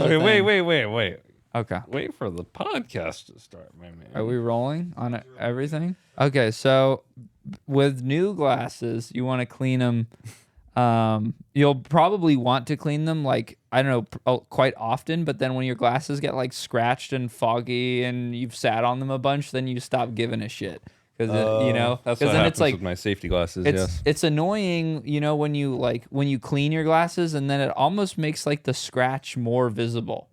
Okay, wait. Okay. Wait for the podcast to start, my man. Are we rolling on everything? Okay, so with new glasses, you want to clean them. You'll probably want to clean them like, I don't know, quite often, but then when your glasses get like scratched and foggy and you've sat on them a bunch, then you stop giving a shit. Because that's what then happens it's like with my safety glasses. it's annoying, when you clean your glasses and then it almost makes like the scratch more visible.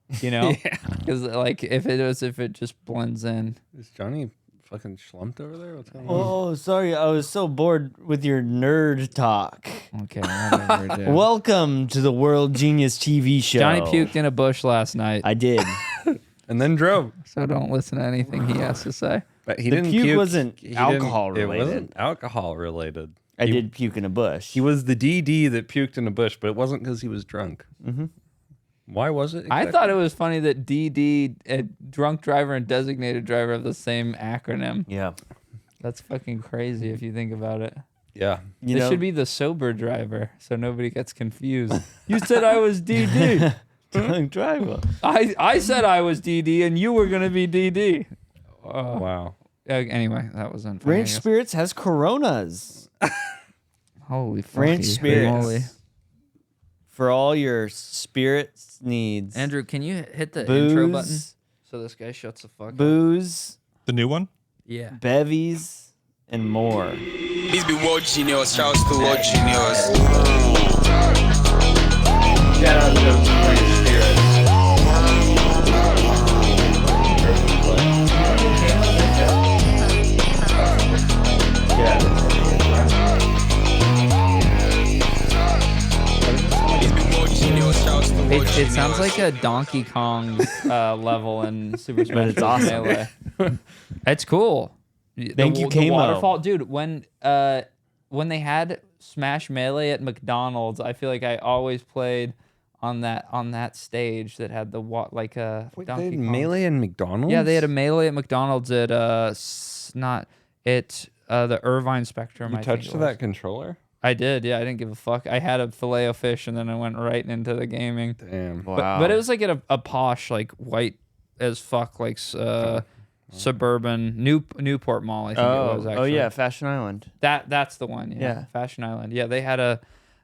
Because like if it just blends in. Is Johnny fucking schlumped over there? What's going on? Oh, sorry. I was so bored with your nerd talk. Okay, whatever, dude. Welcome to the World Genius TV show. Johnny puked in a bush last night. I did. And then drove. So don't listen to anything he has to say. But he The didn't puke puke. wasn't He alcohol didn't- related. It wasn't alcohol related. I did puke in a bush. He was the DD that puked in a bush, but it wasn't because he was drunk. Mm-hmm. Why was it? I thought it was funny that DD, drunk driver and designated driver, have the same acronym. Yeah. That's fucking crazy if you think about it. Yeah. It should be the sober driver, so nobody gets confused. You said I was DD. Drunk driver. I said I was DD, and you were gonna be DD. Wow. Anyway, that was unfair. Ranch Spirits has Coronas. Holy fuck. Ranch Spirits. For all your spirits needs. Andrew, can you hit the Booze, intro button so this guy shuts the fuck up? Booze, The new one? Yeah. bevies, and more. This be World Genius. Shouts to World Genius. It sounds like a Donkey Kong level in Super Smash it's Bros. awesome. Melee. It's cool. Thank you, the Kamo. waterfall, dude. When they had Smash Melee at McDonald's, I feel like I always played on that stage that had the Wait, Donkey they had Kong. Melee and McDonald's? Yeah, they had a Melee at McDonald's at the Irvine Spectrum. You I think touched it was. that controller? I did, yeah. I didn't give a fuck. I had a Filet-O-Fish, and then I went right into the gaming. Damn. Wow. But it was like at a posh, like white as fuck, like suburban Newport Mall. I think it was actually. Oh yeah, Fashion Island. That's the one. Yeah. Yeah. Fashion Island. Yeah, they had a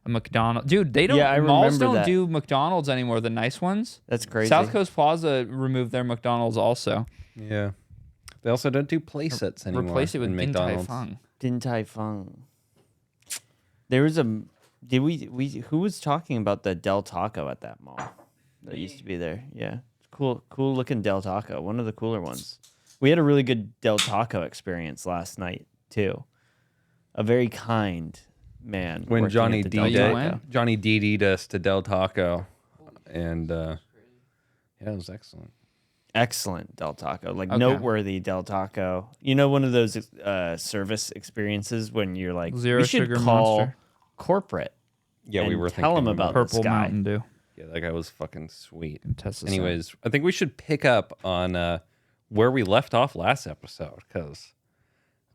McDonald's. Dude, they don't. Yeah, I malls remember don't that. do McDonald's anymore. The nice ones. That's crazy. South Coast Plaza removed their McDonald's also. Yeah. They also don't do play sets anymore. Replace it with in Din Tai McDonald's. Fung. Din Tai Fung. There was who was talking about the Del Taco at that mall that used to be there? Yeah. Cool looking Del Taco. One of the cooler ones. We had a really good Del Taco experience last night too. A very kind man. When working Johnny at the Del Del- Taco. Johnny DD'd us to Del Taco. And yeah, it was excellent. Excellent Del Taco, like Okay. noteworthy Del Taco. You know, one of those service experiences when you're like, Zero we should sugar call monster. corporate. Yeah, we and were tell thinking them about Purple this guy. Mountain Dew. Yeah, that guy was fucking sweet. Test this out. Anyways, I think we should pick up on where we left off last episode because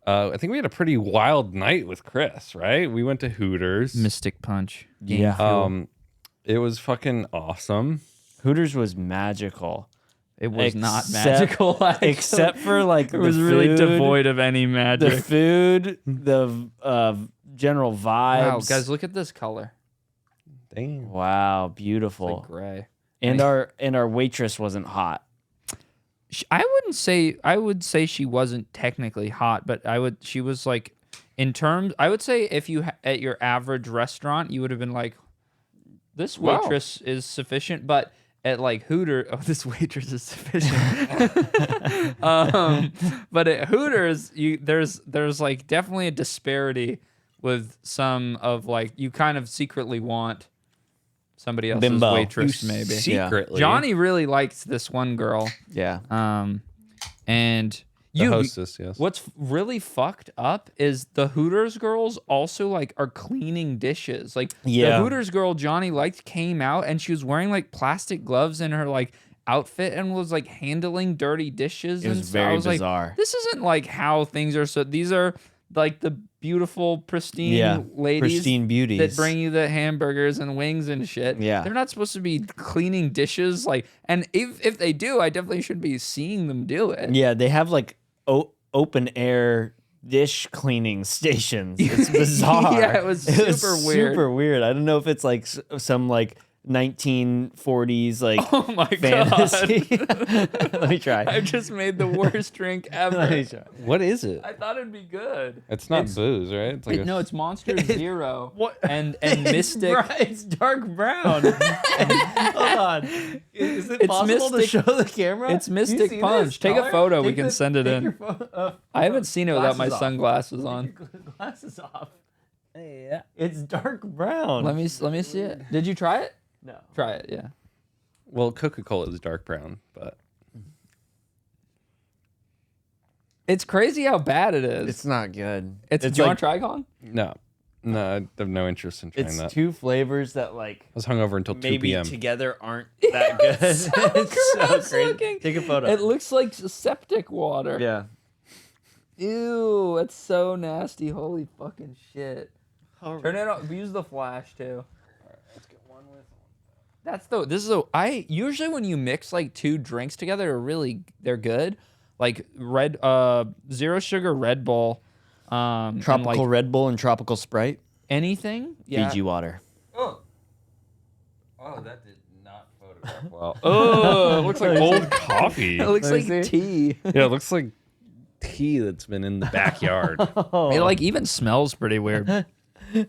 I think we had a pretty wild night with Chris, right? We went to Hooters. Mystic Punch. Yeah. It was fucking awesome. Hooters was magical. It was not Except- magical, actually. Except for like it was really devoid of any the magic. food, the general vibes. Wow, guys, look at this color. Damn. Wow, It's beautiful. like gray. And our waitress wasn't hot. I would say she wasn't technically hot, but she was like, I would say if you at your average restaurant, you would have been like, this Wow. waitress is sufficient, but at like this waitress is sufficient. But at Hooters, there's like definitely a disparity with some of like, you kind of secretly want somebody else's Bimbo. waitress, You maybe. secretly. Johnny really likes this one girl. Yeah. And The hostess, yes. what's really fucked up is the Hooters girls also like are cleaning dishes. Like Yeah. the Hooters girl Johnny liked came out and she was wearing like plastic gloves in her like outfit and was like handling dirty dishes. It was and so very I was bizarre. Like, this isn't like how things are. So these are like the beautiful, pristine ladies pristine beauties that bring you the hamburgers and wings and shit. Yeah. They're not supposed to be cleaning dishes. Like, and if they do, I definitely should be seeing them do it. Yeah, they have like open air dish cleaning stations. It's bizarre. Yeah, it was super weird. Super weird. I don't know if it's like some like 1940s like Oh my fantasy. god! Let me try. I just made the worst drink Let ever. me try. What is it? I thought it'd be good. It's not booze, right? It's like No, it's Monster Zero. What? And Mystic. It's dark brown. Hold on. Is it It's possible Mystic- to show the camera? It's You Mystic see Punch. this Take a color? photo. We Take can the- send it take in. your I haven't seen it without my Glasses off. sunglasses on. Glasses off. Yeah. It's dark brown. Let me see it. Did you try it? No. Try it. Yeah. well, Coca-Cola is dark brown, but It's crazy how bad it is. It's not good. It's it's do you like want to try, Colin? no, I have no interest in trying it's that. two flavors that like I was hungover until 2 maybe p.m. together aren't that good. It's so It's so gross crazy. looking. Take a photo. It looks like septic water. yeah. Ew, it's so nasty. Holy fucking shit. Turn it on. Use the flash too. Let's get one with. I usually when you mix like two drinks together, they're good. Like zero sugar Red Bull, and, Tropical like, Red Bull and tropical Sprite. anything. Yeah. Fiji water. Oh, that did not photograph well. Oh, it looks like old coffee. It looks Let me like see. tea. Yeah, it looks like tea that's been in the backyard. It like even smells pretty weird.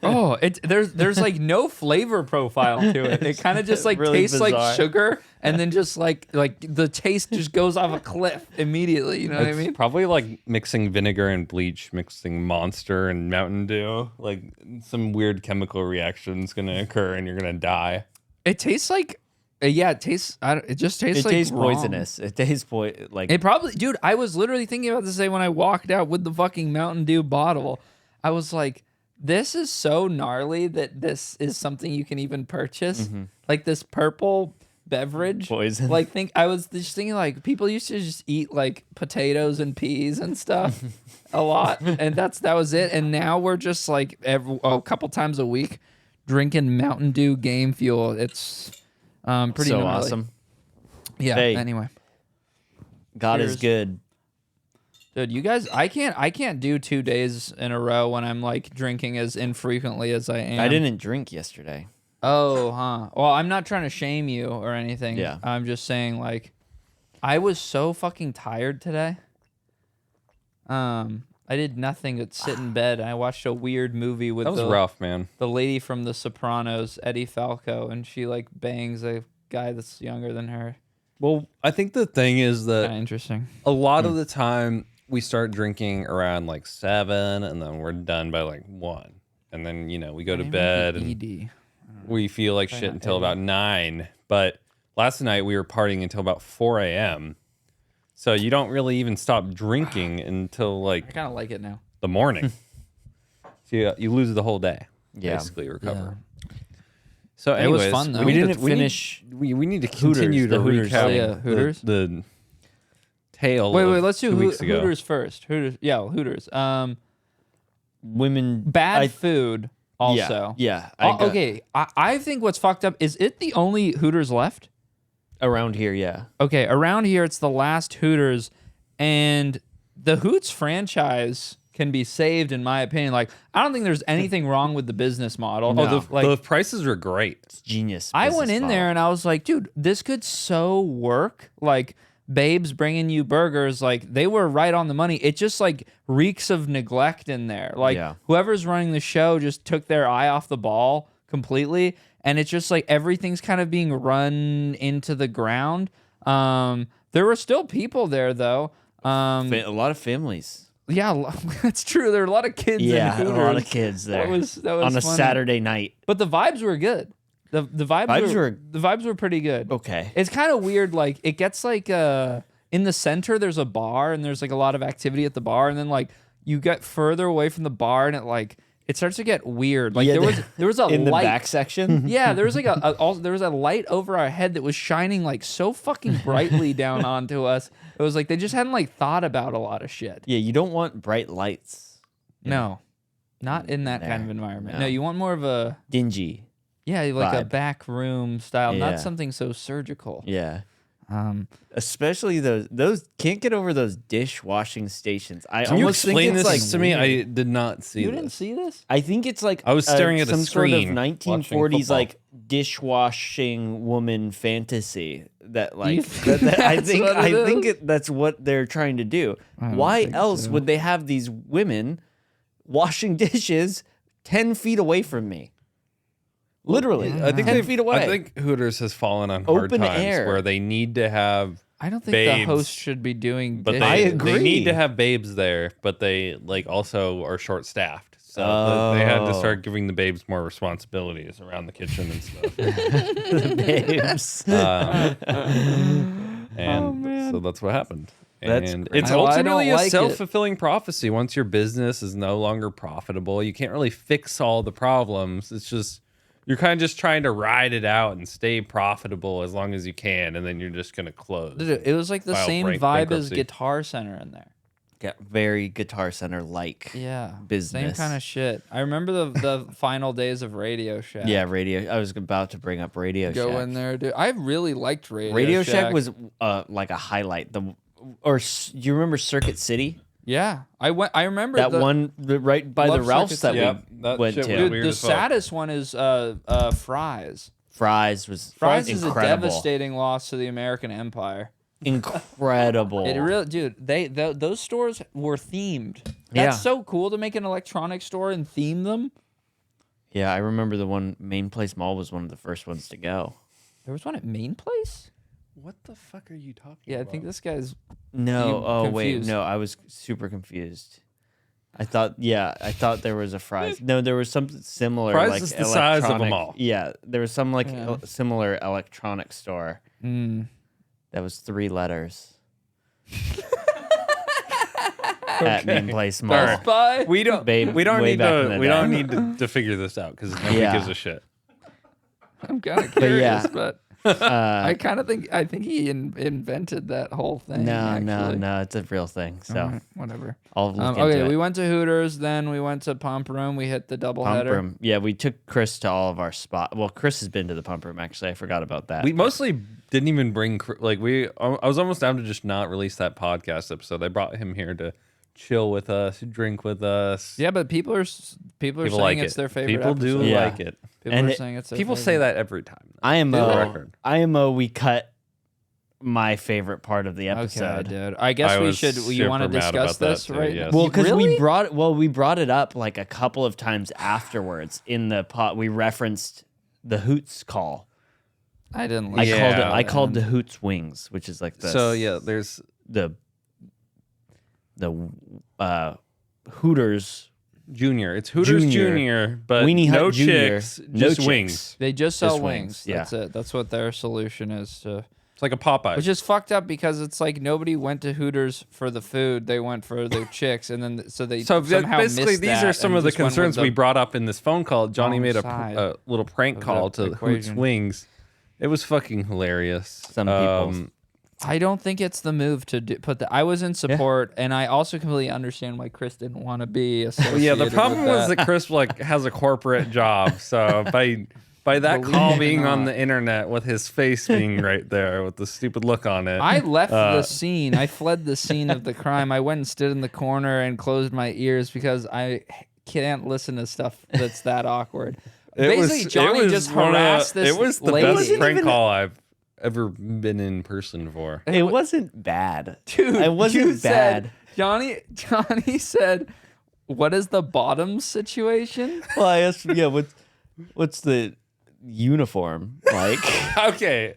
Oh, there's like no flavor profile to it. It kind of just like Really tastes bizarre. like sugar, and then just like the taste just goes off a cliff immediately. You know what I It's mean? probably like mixing vinegar and bleach, mixing Monster and Mountain Dew. Like some weird chemical reaction's gonna occur, and you're gonna die. It tastes like, it tastes. It just tastes It like tastes wrong. poisonous. It tastes like It probably, dude. I was literally thinking about this today when I walked out with the fucking Mountain Dew bottle. I was like, this is so gnarly that this is something you can even purchase. Like this purple beverage. Poison. Like I was just thinking like people used to just eat like potatoes and peas and stuff a lot, and that was it. And now we're just like a couple times a week drinking Mountain Dew Game Fuel. It's pretty so gnarly. awesome. Yeah. Hey. Anyway. God Cheers. is good. Dude, you guys, I can't do 2 days in a row when I'm like drinking as infrequently as I am. I didn't drink yesterday. Oh, huh. Well, I'm not trying to shame you or anything. Yeah. I'm just saying like, I was so fucking tired today. I did nothing but sit in bed. And I watched a weird movie with That was rough, man. the lady from The Sopranos, Eddie Falco, and she like bangs a guy that's younger than her. Well, I think the thing is Kind of that interesting. a lot of the time we start drinking around like 7, and then we're done by like 1, and then we go to bed and ED. we feel like shit until about 9. But last night we were partying until about 4 a.m. So you don't really even stop drinking until I like kind of like it now. the morning. So you lose the whole day. Yeah. Basically recover. So It was anyways, fun, though. We need didn't to- we need- finish We need to Hooters, continue to the Hooters recap thing. Yeah, Hooters. the tale. Wait, of let's do 2 weeks ago. Hooters first. Hooters. women. Bad food also. Yeah. Okay, I think what's fucked up is it the only Hooters left? Around here, yeah. Okay, around here it's the last Hooters, and the Hoots franchise can be saved in my opinion. Like I don't think there's anything wrong with the business model. No. The prices are great. It's genius. I went business in model. there and I was like, dude, this could so work. Like Babes bringing you burgers, like they were right on the money. It just like reeks of neglect in there. Like Yeah. whoever's running the show just took their eye off the ball completely, and it's just like everything's kind of being run into the ground. There were still people there though. A lot of families. Yeah, that's true. There were a lot of kids. Yeah, in a Hooters. lot of kids there. That was on a funny. Saturday night. But the vibes were good. The vibes were pretty good. Okay. It's kind of weird. Like it gets like in the center there's a bar and there's like a lot of activity at the bar, and then like you get further away from the bar and it starts to get weird. Like Yeah, there was a in the light. back section. Yeah, there was like there was a light over our head that was shining like so fucking brightly down onto us. It was like they just hadn't like thought about a lot of shit. Yeah, you don't want bright lights. No. Not in that kind of There, environment. no. No, you want more of a dingy. like a Vibe. back room style, Yeah. not something so surgical. Yeah. Um, Especially those can't get over those dishwashing stations. I Can you almost think explain it's this like to me? weird. I did not see you this. didn't see this? I think it's like I was staring at a some sort of screen watching 1940s football. like dishwashing woman fantasy that like You think I that's think what it is? that's what they're trying to do. I don't Why think else so. would they have these women washing dishes 10 feet away from me? Literally, I think 10 feet away. I think Hooters has fallen on hard Open times air. where they need to have, I don't think babes, the host should be doing but dishes. I they agree. need to have babes there, but they like also are short staffed. So they had to Oh. start giving the babes more responsibilities around the kitchen and stuff. Babes. And so that's what happened. That's And great. it's I don't ultimately like a it. self-fulfilling prophecy. Once your business is no longer profitable, you can't really fix all the problems. It's just you're kind of just trying to ride it out and stay profitable as long as you can, and then you're just gonna close. Dude, it was like the File same vibe as bankruptcy. Guitar Center in there. Yeah, very Guitar Center like. Yeah, Business. same kind of shit. I remember the final days of Radio Shack. Yeah, Radio. I was about to bring up Radio Go Shack. in there, dude. I really liked Radio. Radio Shack was like a highlight. Do you remember Circuit City? Yeah, I went. I remember That the, one right by the Love Ralph's Circuit that City. we Yep, that went shit to. was Dude, weird the as fuck. saddest one is Fry's. Fry's was Fry's is a incredible. devastating loss to the American Empire. Incredible. It really, dude. Those stores were themed. That's Yeah. so cool to make an electronics store and theme them. Yeah, I remember the one. Main Place Mall was one of the first ones to go. There was one at Main Place. What the fuck are you talking Yeah, I about? think this guy's. No, You oh wait, confused. no, I was super confused. I thought there was a Fry's. No, there was something similar. Fry's like is the size of a electronic- mall. Yeah, there was some like Yeah. similar electronic store Mm. that was 3 letters. At Main Place Mall. Alright. Buy. We don't. Babe, we don't way need back in to. the We day. don't need to figure this out because nobody Yeah. gives a shit. I'm kind of But yeah. curious, but I kind of think he invented that whole thing. No, actually. no, it's a real thing. So Alright, whatever. I'll look into Okay, it. we went to Hooters, then we went to Pump Room. We hit the double Pump header. Room. Yeah, we took Chris to all of our spot. Well, Chris has been to the Pump Room actually. I forgot about that. We mostly didn't even bring like I was almost down to just not release that podcast episode. I brought him here to chill with us, drink with us. Yeah, but people are saying like it's it. their favorite. People do episode. Yeah. like it. People And are it- saying it's their People favorite. say that every time. IMO. record. IMO. We cut my favorite part of the Okay, episode. dude. I guess I we was should. You want to super mad discuss about that this too, right yes. now? Well, because really? we brought it up like a couple of times afterwards in the pot. We referenced the Hoots call. I didn't. I listen called it. to I that. called the Hoots wings, which is like the So yeah, there's the Hooters. Junior. It's Hooters Junior. Junior, but Weenie Hut no Junior, chicks, no just chicks. wings. They just sell Just wings. wings, yeah. That's it. That's what their solution is to. It's like a Popeye. Which is fucked up because it's like nobody went to Hooters for the food; they went for their chicks, and then so they So somehow basically, missed these that are some and of the just went with concerns the- we brought up in this phone call. Johnny wrong made side a little prank of call the to Hoots equation. Wings. It was fucking hilarious. Some people. I don't think it's the move to put the. I was in support, and I also completely understand why Chris didn't want to be associated. Yeah, the problem with was that Chris has a corporate job, so by that Believe call it or being on not. the internet with his face being right there with the stupid look on it, I left the scene. I fled the scene of the crime. I went and stood in the corner and closed my ears because I can't listen to stuff that's that awkward. Basically, Johnny just harassed this It was the lady. best prank even- call I've ever been in person for. It wasn't bad. Dude, it wasn't you bad. said- Johnny said, "What is the bottom situation?" Well, I asked, yeah, what's the uniform like? Okay,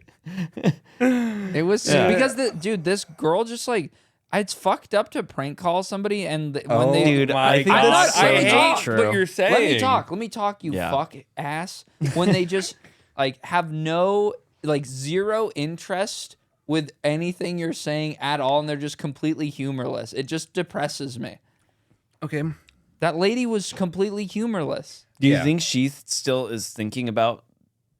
It was Yeah. because this girl just like it's fucked up to prank call somebody and when they dude, I think I'm that's not- so I hate not true. what you're saying. Let me talk, you Yeah. fuck ass. When they just like have no like zero interest with anything you're saying at all, and they're just completely humorless. It just depresses me. Okay. That lady was completely humorless. Do you Yeah. think she still is thinking about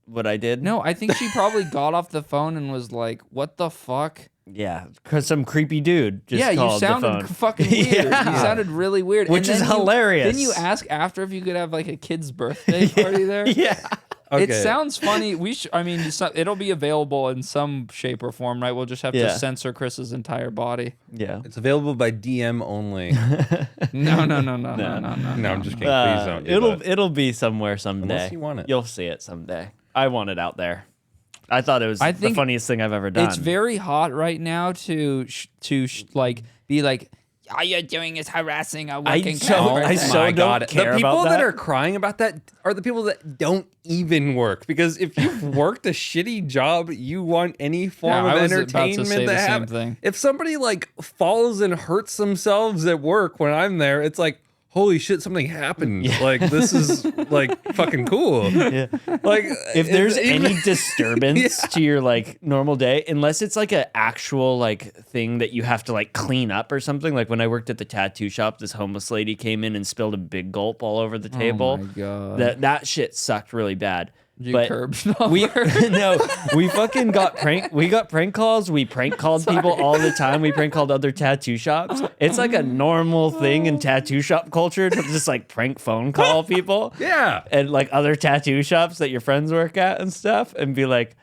what I did? No, I think she probably got off the phone and was like, "What the fuck?" Yeah, because some creepy dude just Yeah, you called the sounded phone. fucking weird. Yeah. You sounded really weird. Which And is then you- hilarious. Then you ask after if you could have like a kid's birthday party there. Yeah. Okay. It sounds funny. I mean, it'll be available in some shape or form, right? We'll just have Yeah. to censor Chris's entire body. Yeah. It's available by DM only. No. No, I'm just kidding. Please don't do that. It'll be somewhere someday. Unless you want it. You'll see it someday. I want it out there. I thought it was I the think funniest thing I've ever done. It's very hot right now to like be like, all you're doing is harassing a working class so- person." I so don't care The people about that that. are crying about that are the people that don't even work. Because if you've worked a shitty job, you want any form Yeah, of I was about to entertainment say the same happen. thing. If somebody like falls and hurts themselves at work when I'm there, it's like, holy shit, something happened. Like, this is like fucking cool. Yeah. Like, If there's even- any disturbance to your like normal day, unless it's like an actual like thing that you have to like clean up or something. Like when I worked at the tattoo shop, this homeless lady came in and spilled a big gulp all over the table. Oh my God. That shit sucked really bad. Did you But curb stomp we her? no, we fucking got we got prank calls. We prank called people all the time. We prank called other tattoo shops. It's like a normal thing in tattoo shop culture to just like prank phone call people. Yeah. And like other tattoo shops that your friends work at and stuff, and be like,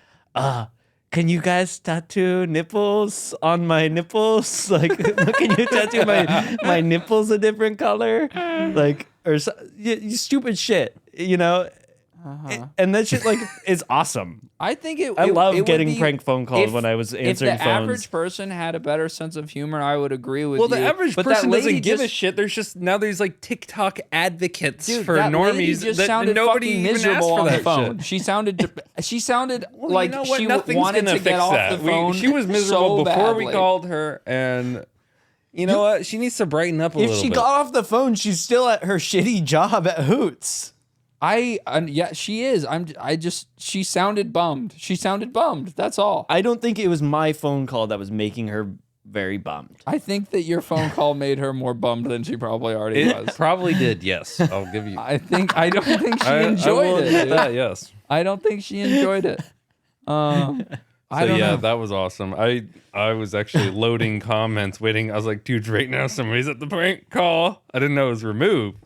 can you guys tattoo nipples on my nipples? Like, can you tattoo my nipples a different color? Like, or stupid shit, you know? And that shit like is awesome. I think I love it would getting be- prank phone calls if- when I was answering If the phones. average person had a better sense of humor, I would agree with Well, you. the average but person that lady doesn't give a just- shit. There's just now there's like TikTok advocates Dude, for that lady normies just that sounded nobody fucking even asked miserable for on that the phone. shit. She sounded Well, like you know what? she Nothing's wanted gonna to get fix off that. the phone. She was miserable so before we badly. called her, and you know what? She needs to brighten up a If little she bit. got off the phone, she's still at her shitty job at Hoots. Yeah, she is. She sounded bummed. She sounded bummed. That's all. I don't think it was my phone call that was making her very bummed. I think that your phone call made her more bummed than she probably already It was. probably did. Yes, I'll give you. I don't think she I will enjoyed admit it. dude. that, yes. I don't think she enjoyed it. I So don't yeah, know. that was awesome. I was actually loading comments, waiting. I was like, dude, right now somebody's at the prank call. I didn't know it was removed.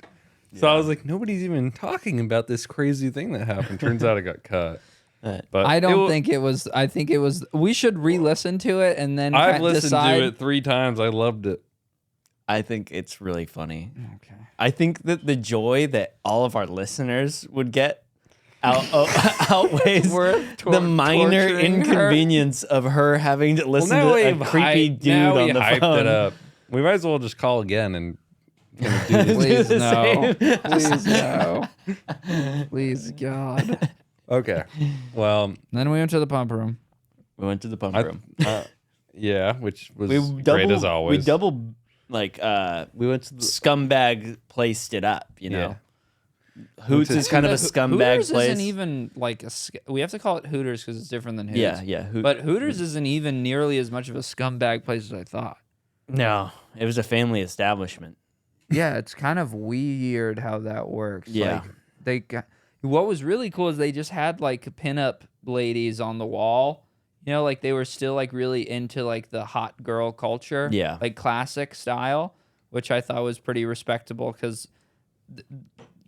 So I was like, nobody's even talking about this crazy thing that happened. Turns out it got cut. But I it don't wa- think it was. I think it was. We should re-listen to it and then I've listened decide. to it 3 times. I loved it. I think it's really funny. Okay. I think that the joy that all of our listeners would get outweighs We're the minor torturing her. inconvenience of her having to listen now to a we've creepy hyped- dude now on we the hyped phone. it up. We might as well just call again and kinda do this. Please the no. same. Please no. Please God. Okay. Well, Then we went to the pump room. We went to the pump I, room. yeah, which was We great as always. We double like We went to the scumbag placed it up. You know, Yeah. Hoots is kind of a scumbag Hooters place. isn't even like we have to call it Hooters because it's different than Hoots. yeah. But Hooters isn't even nearly as much of a scumbag place as I thought. No, it was a family establishment. Yeah, it's kind of weird how that works. Yeah. Like, they got, what was really cool is they just had like pinup ladies on the wall. You know, like they were still like really into like the hot girl culture. Yeah. Like classic style, which I thought was pretty respectable because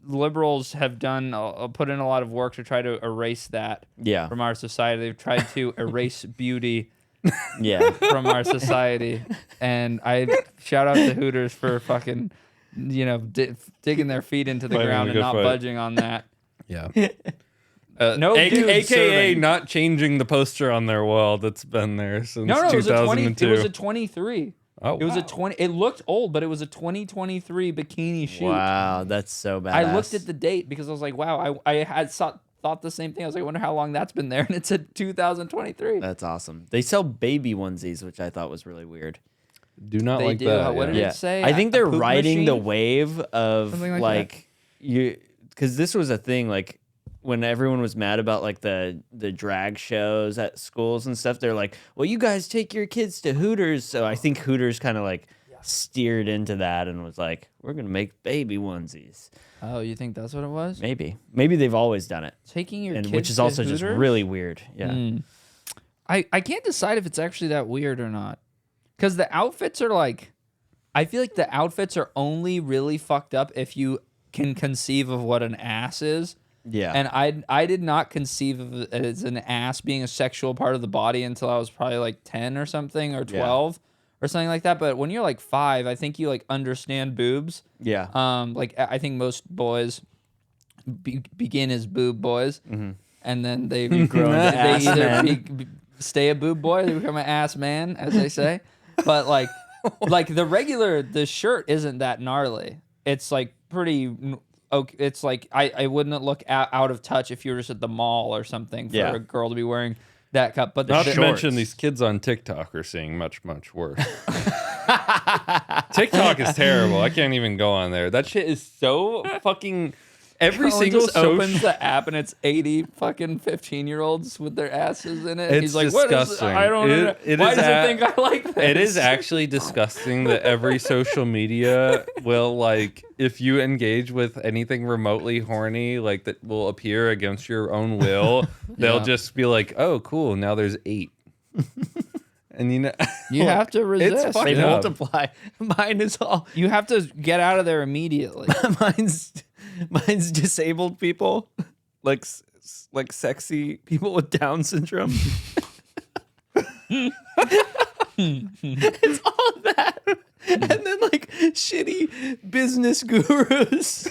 liberals have done put in a lot of work to try to erase that Yeah, from our society. They've tried to erase beauty yeah. from our society, and I shout out to Hooters for fucking, digging their feet into the Fighting ground a and good not fight. budging on that. Yeah. No dude AKA serving. not changing the poster on their wall that's been there since No, it was a 2002. It was a 23. Oh, It was a wow. 20. It looked old, but it was a 2023 bikini shoot. Wow, that's so bad. I looked at the date because I was like, wow, I had thought the same thing. I was like, I wonder how long that's been there, and it said 2023. That's awesome. They sell baby onesies, which I thought was really weird. Do not They like do. that. What yeah. did it say? I think A they're poop riding the machine? wave of Something like like you, because this was a thing like when everyone was mad about like the drag shows at schools and stuff. They're like, well, you guys take your kids to Hooters. So I think Hooters kind of like steered into that and was like, we're gonna make baby onesies. Oh, you think that's what it was? Maybe they've always done it, Taking your and kids which is to also just Hooters? really weird. Yeah. I can't decide if it's actually that weird or not. Because the outfits are like, I feel like the outfits are only really fucked up if you can conceive of what an ass is. Yeah. And I did not conceive of it as an ass being a sexual part of the body until I was probably like 10 or something, or 12 or something like that. But when you're like 5, I think you like understand boobs. Yeah. Like I think most boys begin as boob boys, and then they grow into they ass either men. stay a boob boy, or they become an ass man, as they say. But like the shirt isn't that gnarly. It's like pretty. Okay, it's like I wouldn't look out of touch if you were just at the mall or something for a girl to be wearing that cup. But Not the to mention these kids on TikTok are seeing much, much worse. TikTok is terrible. I can't even go on there. That shit is so fucking. Every Colin single just opens social. the app and it's 80 fucking 15-year-olds with their asses in it. It's He's like, what is disgusting. I don't know. It Why is does a- it think I like this? It is actually disgusting that every social media will, like, if you engage with anything remotely horny, like that will appear against your own will, they'll just be like, oh, cool, now there's 8. And you have to resist. fucked They up. multiply. Mine is all. You have to get out of there immediately. Mine's disabled people, like sexy people with Down syndrome. It's all of that, and then like shitty business gurus. I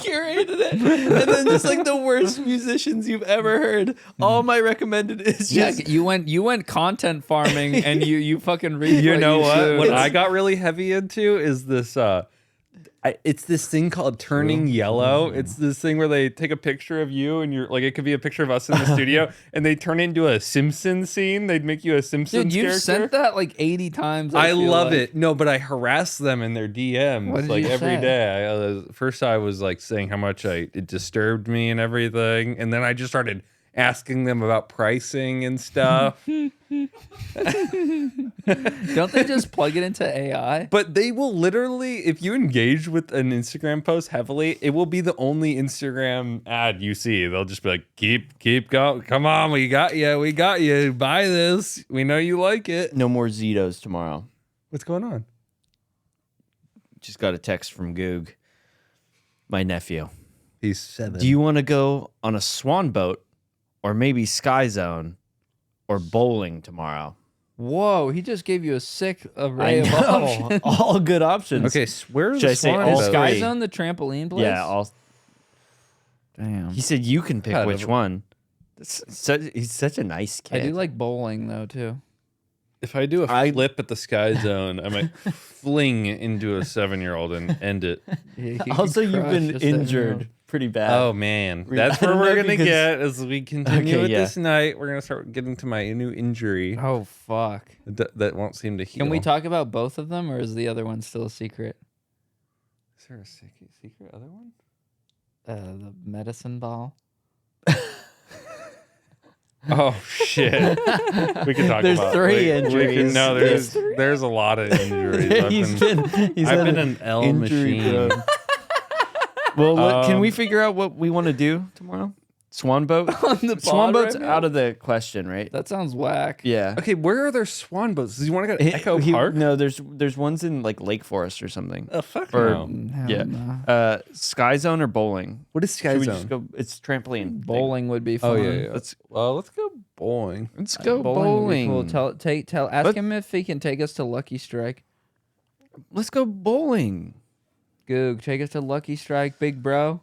curated it, and then just like the worst musicians you've ever heard. All my recommended is Yeah, just you went content farming and you fucking read. You know what? should. What I got really heavy into is this. It's this thing called turning yellow. It's this thing where they take a picture of you and you're like, it could be a picture of us in the studio, and they turn it into a Simpsons scene. They'd make you a Simpsons Dude, you've character. sent that like 80 times. I feel love like. it. No, but I harass them in their DMs What did like you every say? day. First, I was like saying how much it disturbed me and everything, and then I just started asking them about pricing and stuff. Don't they just plug it into AI? But they will literally, if you engage with an Instagram post heavily, it will be the only Instagram ad you see. They'll just be like, keep going. Come on, we got you. Buy this. We know you like it. no more Zetos tomorrow. What's going on? Just got a text from Goog, my nephew. He's 7. Do you want to go on a swan boat, or maybe Sky Zone, or bowling tomorrow? Whoa, he just gave you a sick I array of know. options. All good options. Okay, where's Should the I say Swan all boat? Sky three? Zone, the trampoline place? Yeah, all. Damn. He said you can pick God, which one. He's such a nice I kid. do like bowling though too. If I do a flip at the Sky Zone, I might fling into a 7-year-old and end it. Yeah, you Also, can you've crush been a 7-year-old. injured pretty bad. Oh man, I that's where don't we're know gonna because- get as we continue Okay, with yeah. this night. We're gonna start getting to my new injury Oh fuck. that won't seem to heal. Can we talk about both of them, or is the other one still a secret? Is there a secret other one? The medicine ball. Oh shit! We can talk There's about. 3 we injuries. no, there's a lot of injuries. he's I've had been an L injury machine. prone. Well, can we Um, figure out what we want to do tomorrow? Swan boat. On the Swan pod boat's right now? out of the question, right? That sounds whack. Yeah. Okay, where are there swan boats? Do you want to go to Echo Park? No, there's ones in like Lake Forest or something. Oh fuck Or- no. Hell Yeah. no. Sky Zone or bowling? What is Sky Should we Zone? just go? It's trampoline. Bowling would be fun. Oh yeah, yeah. Let's Let's go bowling. let's go Bowling. bowling. Would be cool. Ask But- him if he can take us to Lucky Strike. Let's go bowling. Goog, take us to Lucky Strike, big bro.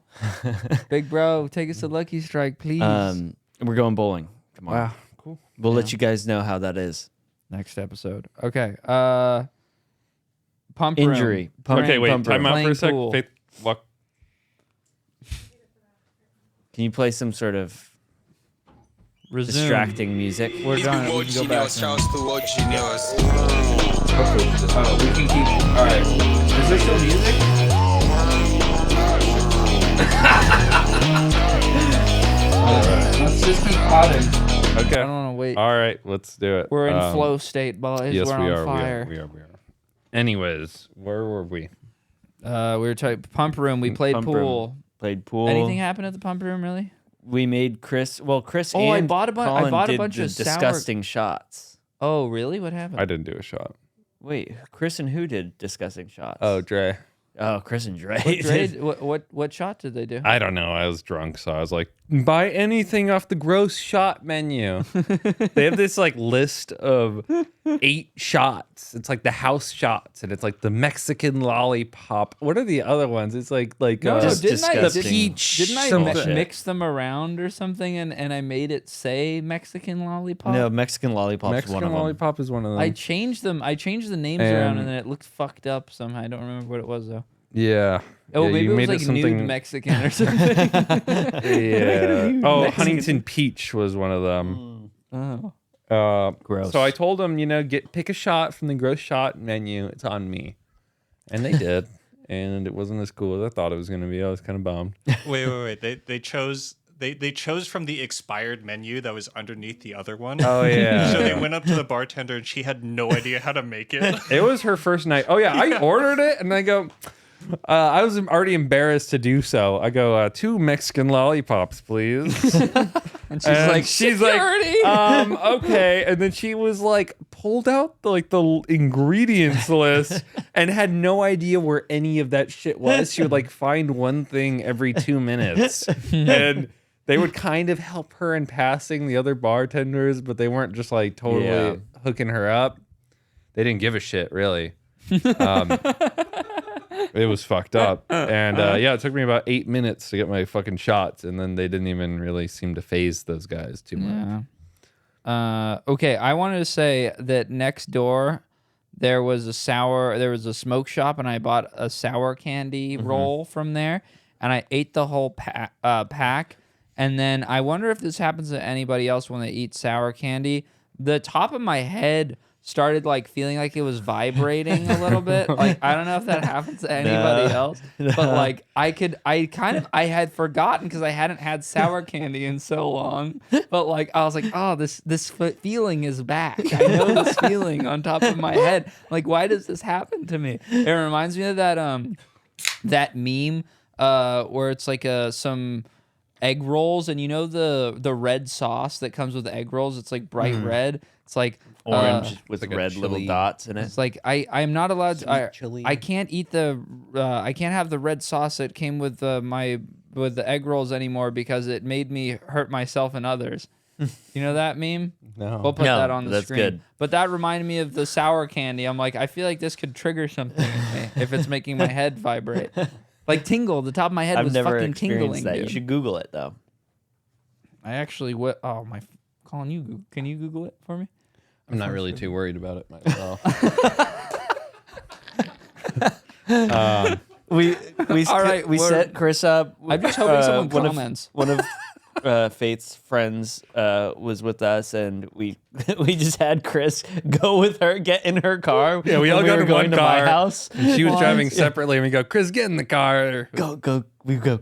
Big bro, take us to Lucky Strike, please. We're going bowling tomorrow. Wow. Cool. We'll let you guys know how that is. Next episode. Okay. Pump room. Injury. Pump, Okay, wait. pump room. Time out for Playing a sec. pool. Faith, walk. Can you play some sort of Resume. distracting music? We're If done. you We watch can go back genius, now. shouts to watch genius. Oh, we can keep. All right. Is there still music? Let's just keep potting. Okay. I don't want to Wait, All right, let's do it. we're in flow state, boys. Yes, we're we on are. fire. We are. Anyways, where were we? We were talking pump room. We played Pump pool. room. Played pool. Anything happened at the pump room, really? We made Chris. Well, Chris Oh, I and bought a Colin bunch did of the sour- disgusting shots. Oh, really? What happened? I didn't do a shot. Wait, Chris and who did disgusting shots? Oh, Dre. Oh, Chris and Dre. What shot did they do? I don't know. I was drunk, so I was like, buy anything off the gross shot menu. They have this like list of 8 shots. It's like the house shots, and it's like the Mexican lollipop. What are the other ones? It's like No, Just didn't I? disgusting. Didn't I something. mix them around or something, and I made it say Mexican lollipop? No, Mexican lollipop's Mexican one of them. lollipop is one of them. I changed them. I changed the names around, And- and then it looked fucked up somehow. I don't remember what it was though. yeah. Oh, Yeah, maybe you it was made like something. nude Mexican or something. Yeah. Oh, Mexican. Huntington Peach was one of them. Oh. Gross. So I told them, pick a shot from the gross shot menu. It's on me, and they did, and it wasn't as cool as I thought it was going to be. I was kind of bummed. Wait. They chose from the expired menu that was underneath the other one. Oh yeah. So they went up to the bartender and she had no idea how to make it. It was her first night. Oh yeah, I ordered it, and I go. I was already embarrassed to do so. I go, 2 Mexican lollipops, please. And she's like, "Security!" Okay. And then she was like, pulled out the ingredients list and had no idea where any of that shit was. She would like find one thing every 2 minutes, and they would kind of help her in passing the other bartenders, but they weren't just like totally Yeah. hooking her up. They didn't give a shit, really. It was fucked up. And yeah, it took me about 8 minutes to get my fucking shots, and then they didn't even really seem to phase those guys too much. Yeah. Okay, I wanted to say that next door there was a smoke shop, and I bought a sour candy roll from there, and I ate the whole pack. And then I wonder if this happens to anybody else when they eat sour candy. The top of my head started like feeling like it was vibrating a little bit. Like I don't know if that happens to anybody else, but like I had forgotten because I hadn't had sour candy in so long. But like I was like, oh, this feeling is back. I know this feeling on top of my head. Like why does this happen to me? It reminds me of that meme where it's like some egg rolls, and you know the red sauce that comes with egg rolls. It's like bright red. It's like Orange with like a red little chili. dots in it. it's like I'm not allowed to. chili. I can't eat I can't have the red sauce that came with with the egg rolls anymore because it made me hurt myself and others. You know that meme? No. We'll put No, that on the that's screen. good. But that reminded me of the sour candy. I'm like, I feel like this could trigger something in me if it's making my head vibrate. Like tingle. The top of my head I've was never fucking tingling, experienced that. dude. You should Google it though. I actually Colin, can you Google it for me? I'm not really too worried about it myself. We All right, we we're- set Chris up. I'm just hoping someone one comments. One of Faith's friends was with us, and we just had Chris go with her, get in her car. Yeah, we all when got were in going one to car. my house. She was Once. driving separately, and we go, Chris, get in the car. We go.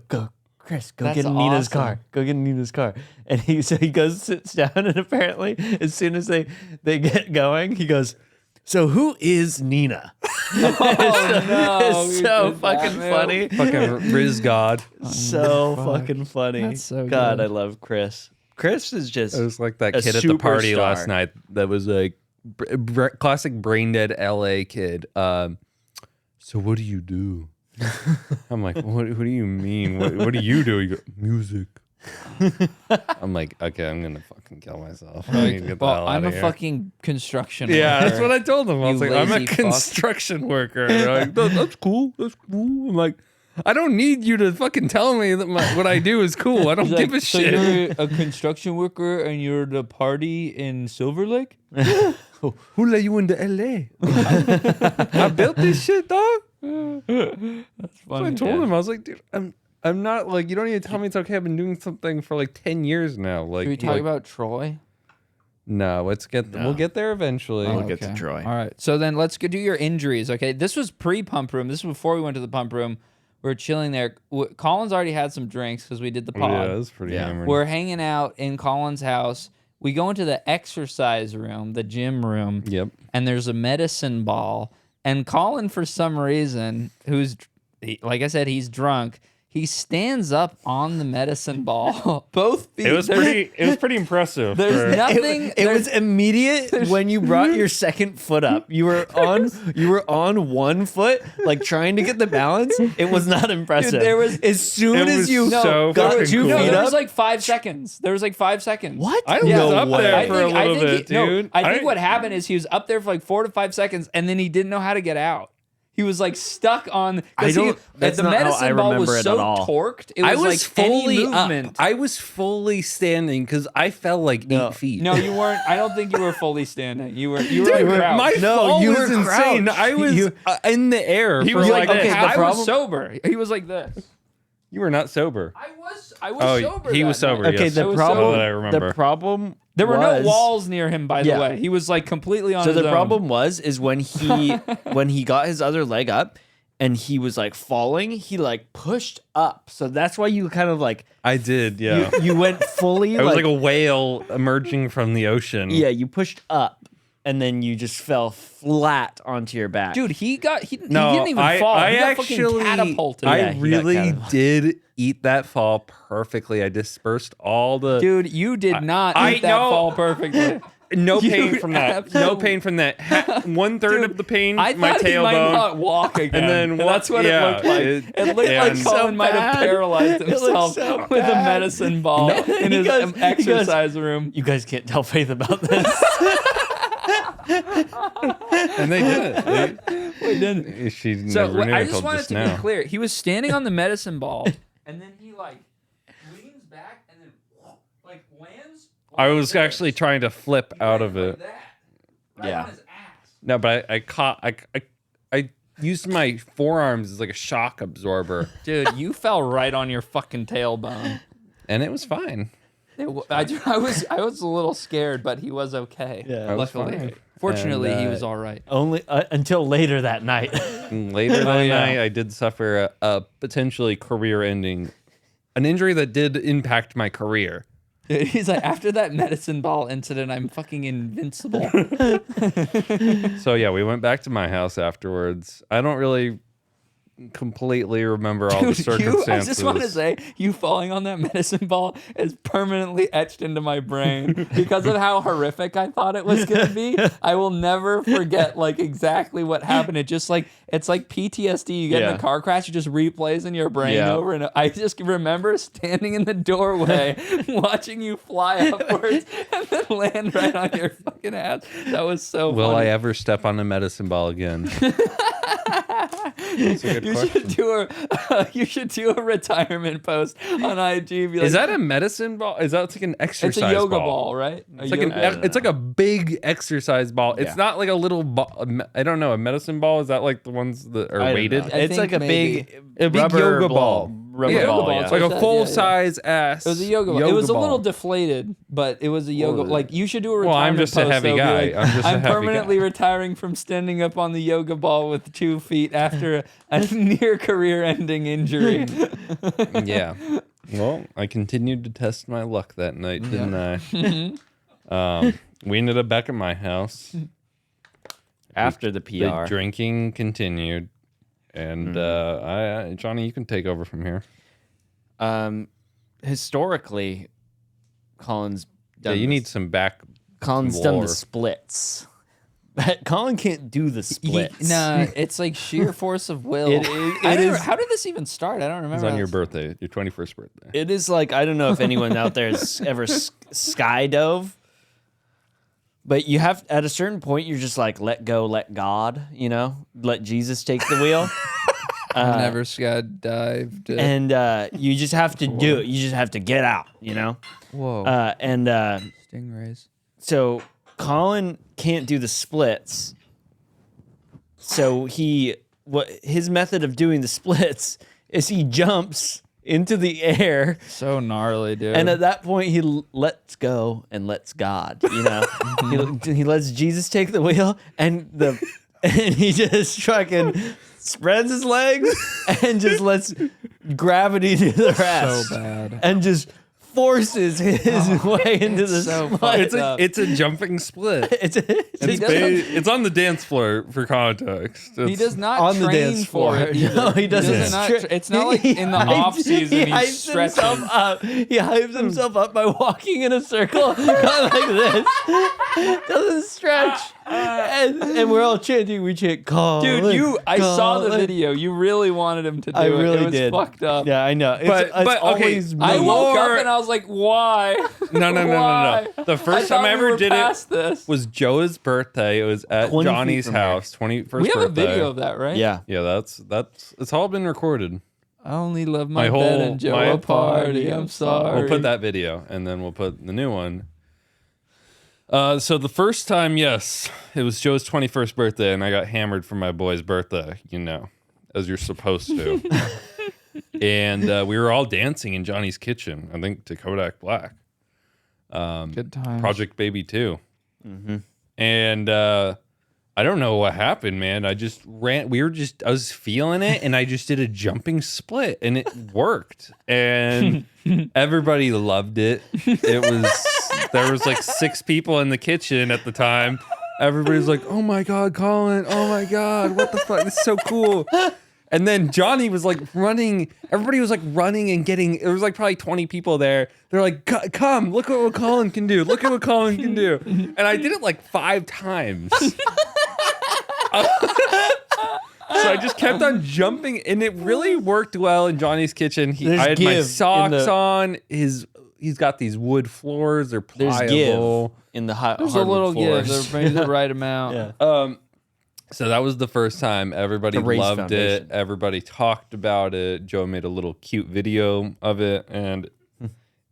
Chris, go That's get in Nina's awesome. car. Go get in Nina's car. And he goes, sits down, and apparently, as soon as they get going, he goes, "So who is Nina?" Oh no! It's so fucking funny. Fucking Riz God. So fucking funny. That's so God, good. I love Chris. Chris is just It was like that a kid at the party superstar. last night that was like classic brain dead LA kid. So what do you do? I'm like, what do you mean? What do you do? He goes, music. I'm like, okay, I'm gonna fucking kill myself. I need to get the hell I'm outta a here. fucking construction Yeah, worker. that's what I told him. I was You like, I'm a lazy fuck. construction worker. And they're like, that's cool. That's cool. I'm like, I don't need you to fucking tell me that what I do is cool. I don't He's give like, a so shit. you're a construction worker and you're the party in Silver Lake? Who let you into LA? I built this shit, dog. That's So funny. I told him, I was like, dude, I'm not like, you don't need to tell me it's okay. I've been doing something for like 10 years now. Like, Should we talk about Troy? No, we'll get there eventually. We'll get to Troy. All right. So then let's go do your injuries. Okay. This was pre-pump room. This was before we went to the pump room. We were chilling there. Colin's already had some drinks because we did the pod. Yeah, it was pretty Yeah. hammered. We're hanging out in Colin's house. We go into the exercise room, the gym room. Yep. And there's a medicine ball. And Colin, for some reason, like I said, he's drunk. He stands up on the medicine ball, both feet. It was pretty impressive. There's nothing. It was immediate when you brought your second foot up. You were on one foot, like trying to get the balance. It was not impressive. Dude, there was as soon as you so got fucking 2 cool. No, feet there up. was like 5 seconds. There was like 5 seconds. What? I was Yeah. up there I for a little bit, dude. I think what happened is he was up there for like 4 to 5 seconds, and then he didn't know how to get out. He was like stuck on. That's The not how I medicine ball remember was it so at all. torqued. It I was was like fully any up. movement. I was fully standing because I fell like 8 feet. No, you weren't. I don't think you were fully standing. You were like crouched. My fall you was were insane. crouched. I was in the air. He for was like like, okay, this. the I problem- was sober. He was like this. You were not sober. I was Oh, sober. he that was sober. night. Okay, yes. the I was problem. sober. Now that I remember. The problem. There were no was- walls near him, by the Yeah. way. He was like completely on So his the own. problem is when he got his other leg up and he was like falling, he like pushed up. So that's why you kind of like I did, yeah. you went fully. I was like a whale emerging from the ocean. yeah, you pushed up and then you just fell flat onto your back. Dude, he didn't even I, fall. I He got actually, fucking catapulted. I Yeah, he got really catapulted. did eat that fall perfectly. I dispersed all the Dude, you did not I eat that know. fall perfectly. no You pain from that. No absolutely- pain from that. 1/3 of the pain, I my thought he might not tailbone. walk again. And then that's what yeah, it looked like. It looked like and- Colin So might have bad. paralyzed It looked himself so with a bad. medicine ball in he his goes- exercise room. you guys can't tell Faith about this. And they did. We didn't. She So never knew I until just wanted just to now. be clear. He was standing on the medicine ball, and then he like leans back and then like lands. I like was this. actually trying to flip out of Like it. that, right Yeah. on his ass. No, but I caught. I used my forearms as like a shock absorber, Dude, you fell right on your fucking tailbone. and it was fine. I was a little scared, but he was okay. Yeah. I was luckily. fine. Fortunately, And, he was all right. Only until later that night. And later that night, I did suffer a potentially career-ending, an injury that did impact my career. Dude, he's like, after that medicine ball incident, I'm fucking invincible. So yeah, we went back to my house afterwards. I don't really completely remember all the Dude, circumstances. I just want to say, you falling on that medicine ball is permanently etched into my brain because of how horrific I thought it was going to be. I will never forget like exactly what happened. It just like, it's like PTSD. You get in Yeah. a car crash, it just replays in your brain Yeah. over and over. I just remember standing in the doorway, watching you fly upwards and then land right on your fucking ass. That was so Will funny. I ever step on a medicine ball again? That's a good You question. should do a retirement post on IG. Be like, Is that a medicine ball? Is that like an exercise it's a yoga ball, right? It's like it's like a big exercise ball. It's Yeah. not like a little ball. I don't know. A medicine ball, is that like the ones that are I don't weighted? know. I It's think like a maybe. big, A big rubber yoga ball. Rubber Yeah. ball. Yoga ball, Yeah. it's Like I a said, full size ass. It was a yoga ball. It was a little deflated, but it was a yoga. Like you should do a Well, retirement I'm just a post, heavy though, be guy. like, I'm just a I'm heavy permanently guy." retiring from standing up on the yoga ball with 2 feet after a near career-ending injury. Yeah. Well, I continued to test my luck that night, didn't I? We ended up back at my house. After the The PR. drinking continued. And Johnny, you can take over from here. Historically, Colin's Yeah, done you this. need some back. Colin's done lore. the splits. Colin can't do the splits. No, it's like sheer force of will. It is- I it don't- is- How did this even start? I don't remember. It's on your this. birthday, your 21st birthday. It is like, I don't know if anyone out there has ever skydove, but you have, at a certain point, you're just like, let go, let God, you know, let Jesus take the wheel. I've never skydived. And you just have to do it. You just have to get out, you know? Whoa. Stingrays. So Colin can't do the splits. So his method of doing the splits is he jumps into the air, So gnarly, dude. and at that point he lets go and lets God. You know, he lets Jesus take the wheel, and he just fucking spreads his legs and just lets gravity do the rest. so bad. And just forces his way into the so split. It's a jumping split. It's on the dance floor for context. He It's- does not on the train dance for floor. it either. No, he doesn't. It's not like in the off season he's hypes himself stretching. up. He hypes himself up by walking in a circle, going like this. Doesn't stretch, and we're all chanting. We chant, Colin, Dude, I saw the Colin." video. You really wanted him to do I it. really It was did. fucked up. Yeah, I know. But okay, always I me. woke up More- and I was like, why? No. The first time I ever did it this. was Joe's birthday. It was at 20 feet Johnny's from here. house, 21st We have birthday. a video of that, right? Yeah. Yeah, that's it's all been recorded. I only love my, My bed whole- and Joe my- a party. I'm sorry. We'll put that video and then we'll put the new one. So the first time, yes, it was Joe's 21st birthday, and I got hammered for my boy's birthday, as you're supposed to. And we were all dancing in Johnny's kitchen, I think to Kodak Black. Good times. Project Baby 2. And I don't know what happened, man. I just ran. I was feeling it, and I just did a jumping split, and it worked. And everybody loved it. There was like 6 people in the kitchen at the time. Everybody's like, "Oh my God, Colin! Oh my God, what the fuck? This is so cool!" And then Johnny was like running. Everybody was like running and getting. There was like probably 20 people there. They're like, "Come, look at what Colin can do! Look at what Colin can do!" And I did it like 5 times. So I just kept on jumping, and it really worked well in Johnny's kitchen. There's I had my give in socks the- on. He's got these wood floors. They're There's pliable. give in the hot. There's a little give. floors. They're maybe the right amount. Yeah. So that was the first time. Everybody The raised loved foundation. it. Everybody talked about it. Joe made a little cute video of it, and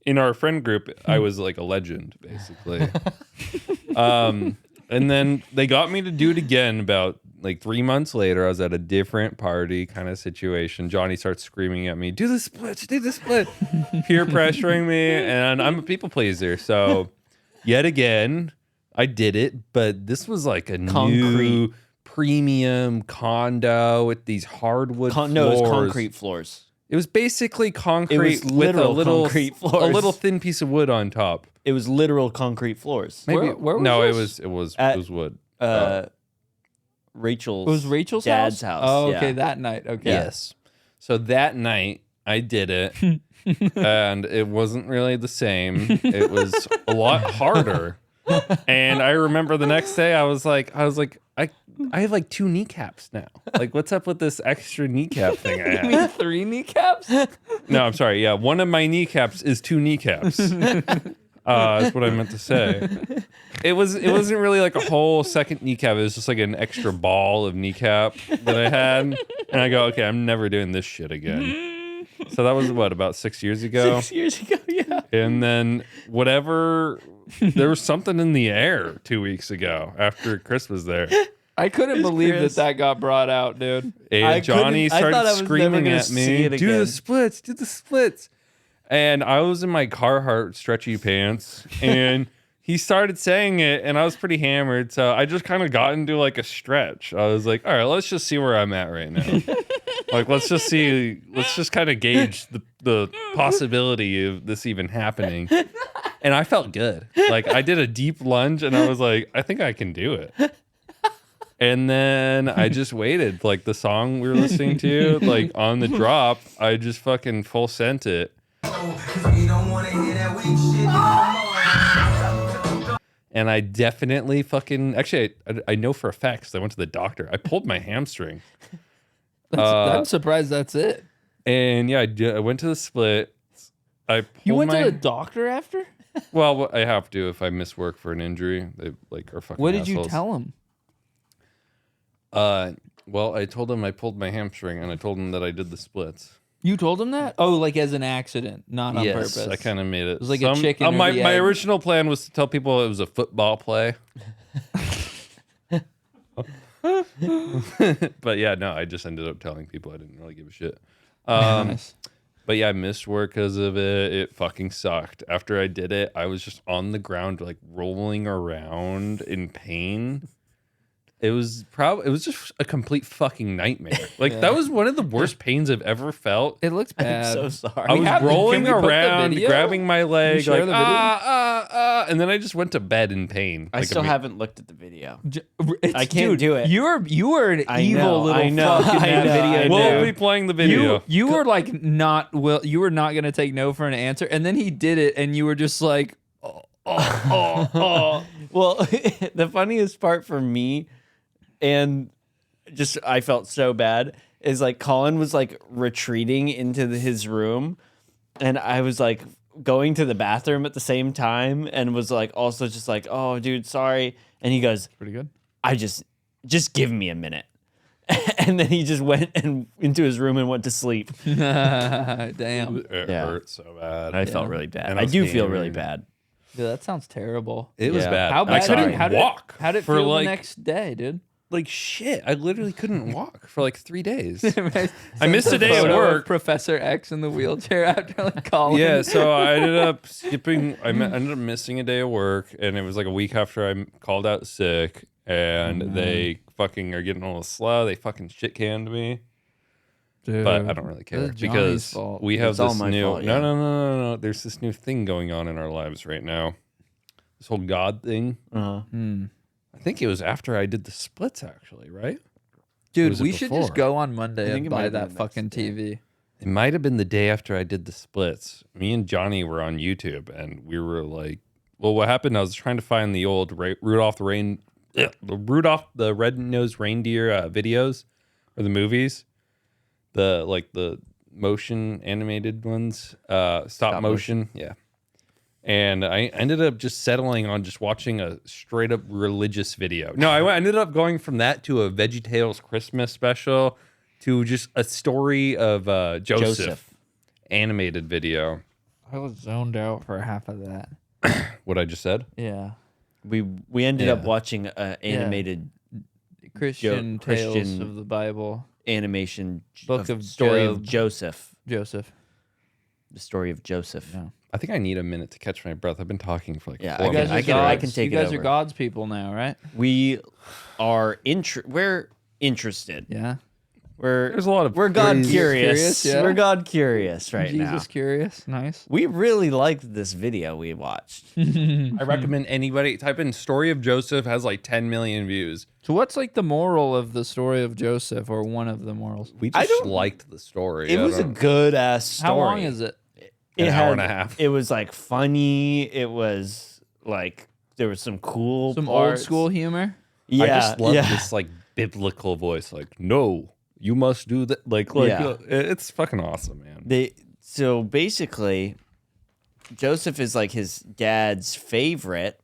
in our friend group, I was like a legend, basically. And then they got me to do it again about like 3 months later. I was at a different party kind of situation. Johnny starts screaming at me, do the split, peer pressuring me. And I'm a people pleaser. So yet again, I did it. But this was like a new Concrete. premium condo with these hardwood floors. No, it was concrete floors. It was basically concrete was with a literal little, concrete a floors. little thin piece of wood on top. It was literal concrete floors. Maybe Where was no, this? it was At- wood. Rachel's. It was Rachel's dad's house? house. Oh, yeah. okay, that night. Okay. Yes. So that night I did it, and it wasn't really the same. It was a lot harder. And I remember the next day I was like, I have like 2 kneecaps now. Like, what's up with this extra kneecap thing I You have? mean 3 kneecaps? No, I'm sorry. Yeah, one of my kneecaps is 2 kneecaps. That's what I meant to say. It wasn't really like a whole second kneecap. It was just like an extra ball of kneecap that I had. And I go, okay, I'm never doing this shit again. So that was about 6 years ago. 6 years ago, yeah. And then there was something in the air 2 weeks ago after Chris was there. I couldn't believe Chris. that got brought out, dude. And Johnny I thought started I was never screaming gonna at see me, it do again." the splits. And I was in my Carhartt stretchy pants, and he started saying it, and I was pretty hammered, so I just kind of got into like a stretch. I was like, all right, let's just see where I'm at right now. Like, let's just kind of gauge the possibility of this even happening. And I felt good. Like, I did a deep lunge, and I was like, I think I can do it. And then I just waited. Like, the song we were listening to, like, on the drop, I just fucking full sent it. And I definitely fucking... Actually, I know for a fact because I went to the doctor. I pulled my hamstring. I'm surprised that's it. And yeah, I went to the split. I pulled You went my... to the doctor after? Well, I have to if I miss work for an injury. They like are fucking What did you assholes. tell him? Well, I told him I pulled my hamstring, and I told him that I did the splits. You told him that? Oh, like as an accident, not on Yes, purpose. I kind of made it. was like a chicken or My the my egg. original plan was to tell people it was a football play. But yeah, no, I just ended up telling people I didn't really give a shit. Nice. But yeah, I missed work because of it. It fucking sucked. After I did it, I was just on the ground, like rolling around in pain. It was just a complete fucking nightmare. Like that was one of the worst pains I've ever felt. It looks bad. I'm so sorry. I was can rolling we put the around, video? grabbing my leg, share like the video? and then I just went to bed in pain. I Like, still imme- haven't looked at the video. I can't do it. You were an I evil know, little I know, fuck in I that know, video. I dude. know. We'll be playing the video. You were like you were not gonna take no for an answer, and then he did it, and you were just like, Well, the funniest part for me, and just I felt so bad, is like Colin was like retreating into his room, and I was like going to the bathroom at the same time, and was like also just like, oh, dude, sorry. And he goes, pretty good. I just give me a minute. And then he just went and into his room and went to sleep. Damn, It Yeah. hurt so bad. I felt really bad. And I was do feel really hammered. bad. dude, that sounds terrible. It was Yeah. bad. How bad? I couldn't How did walk. How did it for feel like the next day, dude? like shit? I literally couldn't walk for like 3 days. I I missed a day at work. Professor X in the wheelchair after like calling. Yeah, so I ended up skipping. Ended up missing a day of work, and it was like a week after I called out sick. And they fucking are getting a little slow. They fucking shit canned me, dude. but I don't really care That's Johnny's because fault. we have It's all this my new. fault, No, yeah. no, no, no, no. There's this new thing going on in our lives right now. This whole God thing. Uh-huh. I think it was after I did the splits, actually, right? Dude, was it we should just before? go on Monday I think and it might buy have been that the fucking next day. TV. It might have been the day after I did the splits. Me and Johnny were on YouTube, and we were like, "Well, what happened? I was trying to find the old Rudolph the Red-Nosed Reindeer videos or the movies, the motion animated ones, stop motion, yeah." And I ended up just settling on just watching a straight up religious video. No, I ended up going from that to a VeggieTales Christmas special to just a story of Joseph animated video. I was zoned out for half of that. What I just said. Yeah. We ended up Yeah. watching animated Christian tales Christian- of the Bible. animation Book of story Job. of Joseph. Joseph. The story of Joseph. Yeah. I think I need a minute to catch my breath. I've been talking for like Yeah, 4 I minutes. can- I can gods. take you it guys are over. God's people now, right? We are we're interested. Yeah. There's a lot of We're God praise. curious. Curious, yeah. We're God curious right now. Jesus curious. Nice. We really liked this video we watched. I recommend anybody type in "Story of Joseph" has like 10 million views. So what's like the moral of the story of Joseph, or one of the morals? We I just don't- liked the story. It was a good ass story. How long is it? An hour and a half. It was like funny. It was like there was some cool Some parts. old school humor? Yeah, I just love yeah. this like biblical voice. Like, no, you must do that. Like, Yeah. it's fucking awesome, man. So basically, Joseph is like his dad's favorite.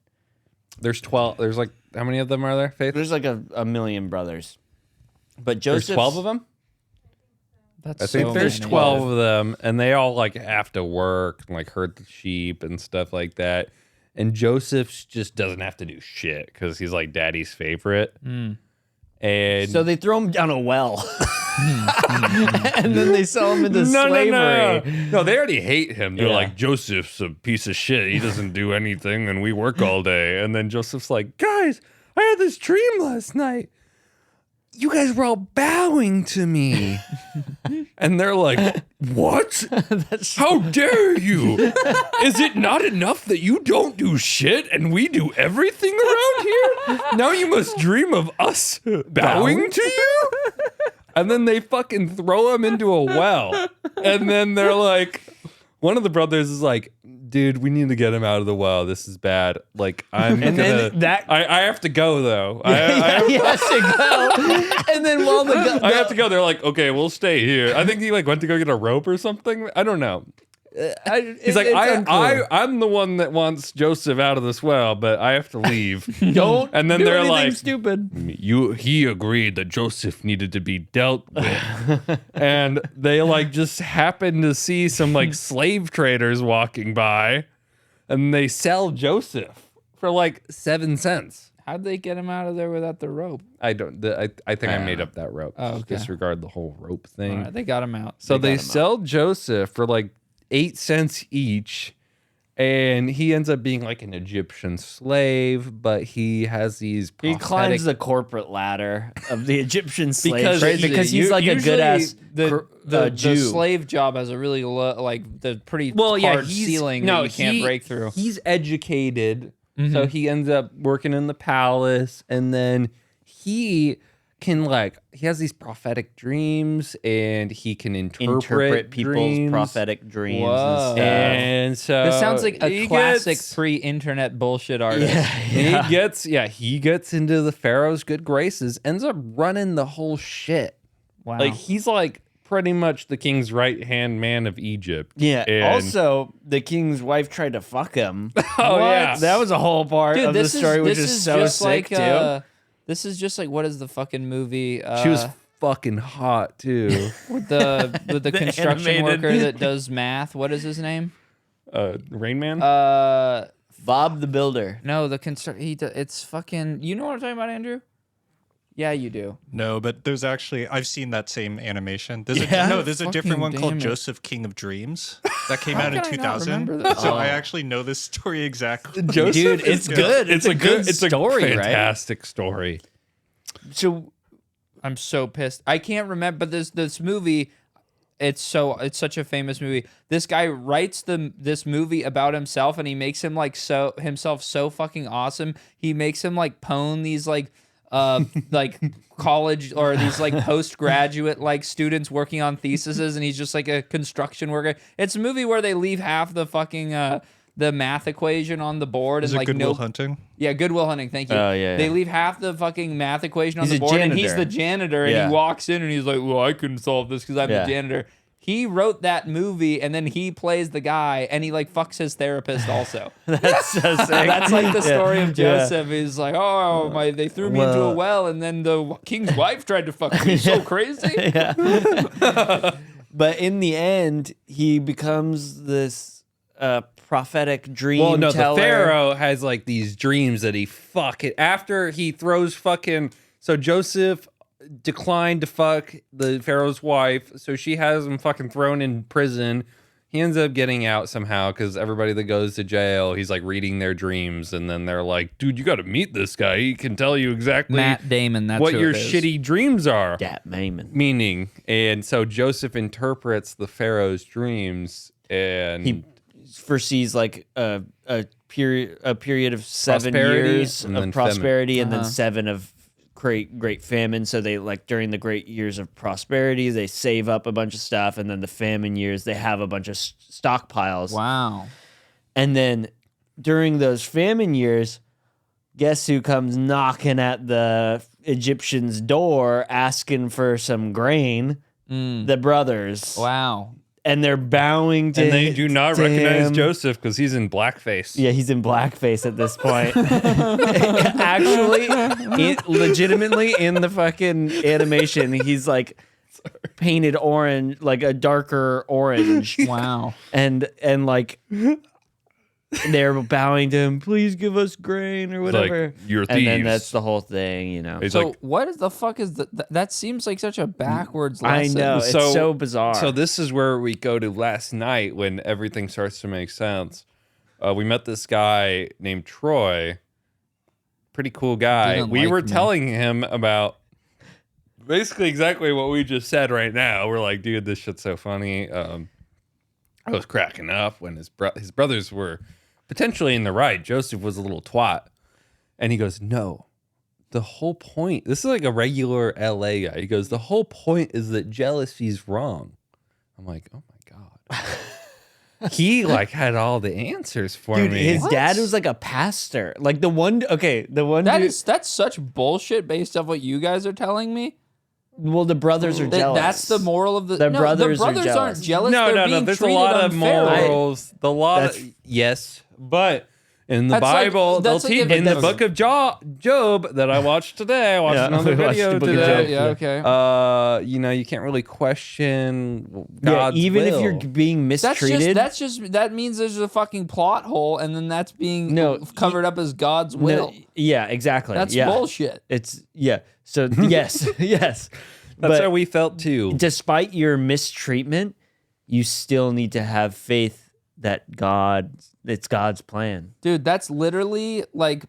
There's 12. There's like, how many of them are there, Faith? There's like a million brothers, but There's Joseph 12 of them? That's I think so there's many. 12 of them, and they all like have to work and like herd the sheep and stuff like that. And Joseph just doesn't have to do shit because he's like daddy's favorite. And So they throw him down a well, and then they sell him into no, slavery. no, they already hate him. They're Yeah. like, Joseph's a piece of shit. He doesn't do anything, and we work all day. And then Joseph's like, guys, I had this dream last night. You guys were all bowing to me. And they're like, what? How dare you? Is it not enough that you don't do shit and we do everything around here? Now you must dream of us bowing to you? And then they fucking throw him into a well. And then they're like, one of the brothers is like, dude, we need to get him out of the well. This is bad. Like, I'm And gonna. then that- I have to go though. I He has to go. And then while I have to go. They're like, okay, we'll stay here. I think he like went to go get a rope or something. I don't know. He's like, I'm the one that wants Joseph out of this well, but I have to leave. don't. And then do they're anything like, stupid. he agreed that Joseph needed to be dealt with. And they like just happen to see some like slave traders walking by, and they sell Joseph for like 7 cents. How'd they get him out of there without the rope? I don't. I think I made up that rope. Oh, Just okay. disregard the whole rope thing. All right, they got him out. So they got him sell Joseph for like 8 cents each, And he ends up being like an Egyptian slave, but he has these He prophetic... climbs the corporate ladder of the Egyptian slave Because- trade because he's like a good ass the Jew. slave job has a really low, like the pretty Well, yeah, hard ceiling that you can't break through. He's educated, so he ends up working in the palace, and then he can he has these prophetic dreams, and he can interpret people's dreams. prophetic dreams Whoa. and stuff. And so This sounds like a he classic gets- pre-internet bullshit artist. he gets into the Pharaoh's good graces, ends up running the whole shit. Wow. Like he's like pretty much the king's right hand man of Egypt. Yeah. And- Also, the king's wife tried to fuck him. Oh, yeah. That was a whole part Dude, of the this story, which this is so just sick like, too. This is just like, what is the fucking movie? She was fucking hot too. with the construction animated- worker that does math. What is his name? Rain Man. Bob the Builder. No, the it's fucking. You know what I'm talking about, Andrew? Yeah, you do. No, but there's actually I've seen that same animation. There's Yeah? there's a different Fucking one called damn it. Joseph King of Dreams that came out in could I not 2000. remember this? So I actually know this story exactly. Joseph Dude, is it's good. It's a good story, right? fantastic story. So I'm so pissed. I can't remember, but this movie, it's such a famous movie. This guy writes this movie about himself, and he makes him himself so fucking awesome. He makes him like pwn these like college or these like postgraduate like students working on theses, and he's just like a construction worker. It's a movie where they leave half the fucking the math equation on the board Is and it like Good no Will Hunting? Yeah, Good Will Hunting. Thank you. Oh, yeah, They yeah. leave half the fucking math equation on He's the a board, and he's janitor. the janitor, and Yeah. he walks in and he's like, "Well, I couldn't solve this because I'm Yeah. the janitor." He wrote that movie, and then he plays the guy, and he like fucks his therapist also. that's so sick. That's like the story of Yeah. Joseph. He's like, "Oh, they threw me into a well, and then the king's wife tried to fuck me." So crazy. But in the end, he becomes this prophetic dream Well, no, teller. the Pharaoh has like these dreams that he after he throws fucking. So Joseph declined to fuck the Pharaoh's wife, so she has him fucking thrown in prison. He ends up getting out somehow because everybody that goes to jail, he's like reading their dreams, and then they're like, "Dude, you got to meet this guy. He can tell you exactly Matt Damon. That's what who your it is. shitty dreams are." Yeah, Maimon. Meaning, and so Joseph interprets the Pharaoh's dreams, and He foresees like a period of 7 Prosperity years and of then prosperity and then Uh-huh. 7 of great famine. So they like during the great years of prosperity, they save up a bunch of stuff, and then the famine years, they have a bunch of stockpiles. Wow. And then during those famine years, guess who comes knocking at the Egyptians' door asking for some grain? The brothers. Wow. And they're bowing to and they do not to recognize him. Joseph because he's in blackface. Yeah, he's in blackface at this point. Actually, legitimately in the fucking animation, he's like painted orange, like a darker orange. Wow. and like they're bowing to him, please give us grain or It's like, whatever. "You're and then thieves." that's the whole thing, you know. He's So like, what is the fuck is that seems like such a backwards I lesson. know, it's so bizarre. So this is where we go to last night when everything starts to make sense. We met this guy named Troy. Pretty cool guy. Didn't We like were me. telling him about basically exactly what we just said right now. We're like, dude, this shit's so funny. I was cracking up when his brothers were potentially in the right. Joseph was a little twat. And he goes, no, the whole point, this is like a regular LA guy. He goes, the whole point is that jealousy's wrong. I'm like, oh my God. He like had all the answers for Dude, me. his dad was like a pastor. Like the one That's such bullshit based off what you guys are telling me. well, the brothers are jealous. That's the moral of the. The no, brothers the are brothers aren't jealous. jealous. no, They're no, being there's a treated lot of unfairly. morals. Yes, but in the That's like- Bible, that's they'll like teach if- in the that's- book of Job that I watched today. I watched Yeah, another we watched video the book of today. Job. Yeah, okay. You know, you can't really question Yeah, God's even if will. you're being mistreated. that means there's a fucking plot hole, and then that's being No, covered up as God's will. yeah, exactly. That's yeah. bullshit. It's So yes, yes. That's But how we felt too. despite your mistreatment, you still need to have faith it's God's plan. Dude, that's literally like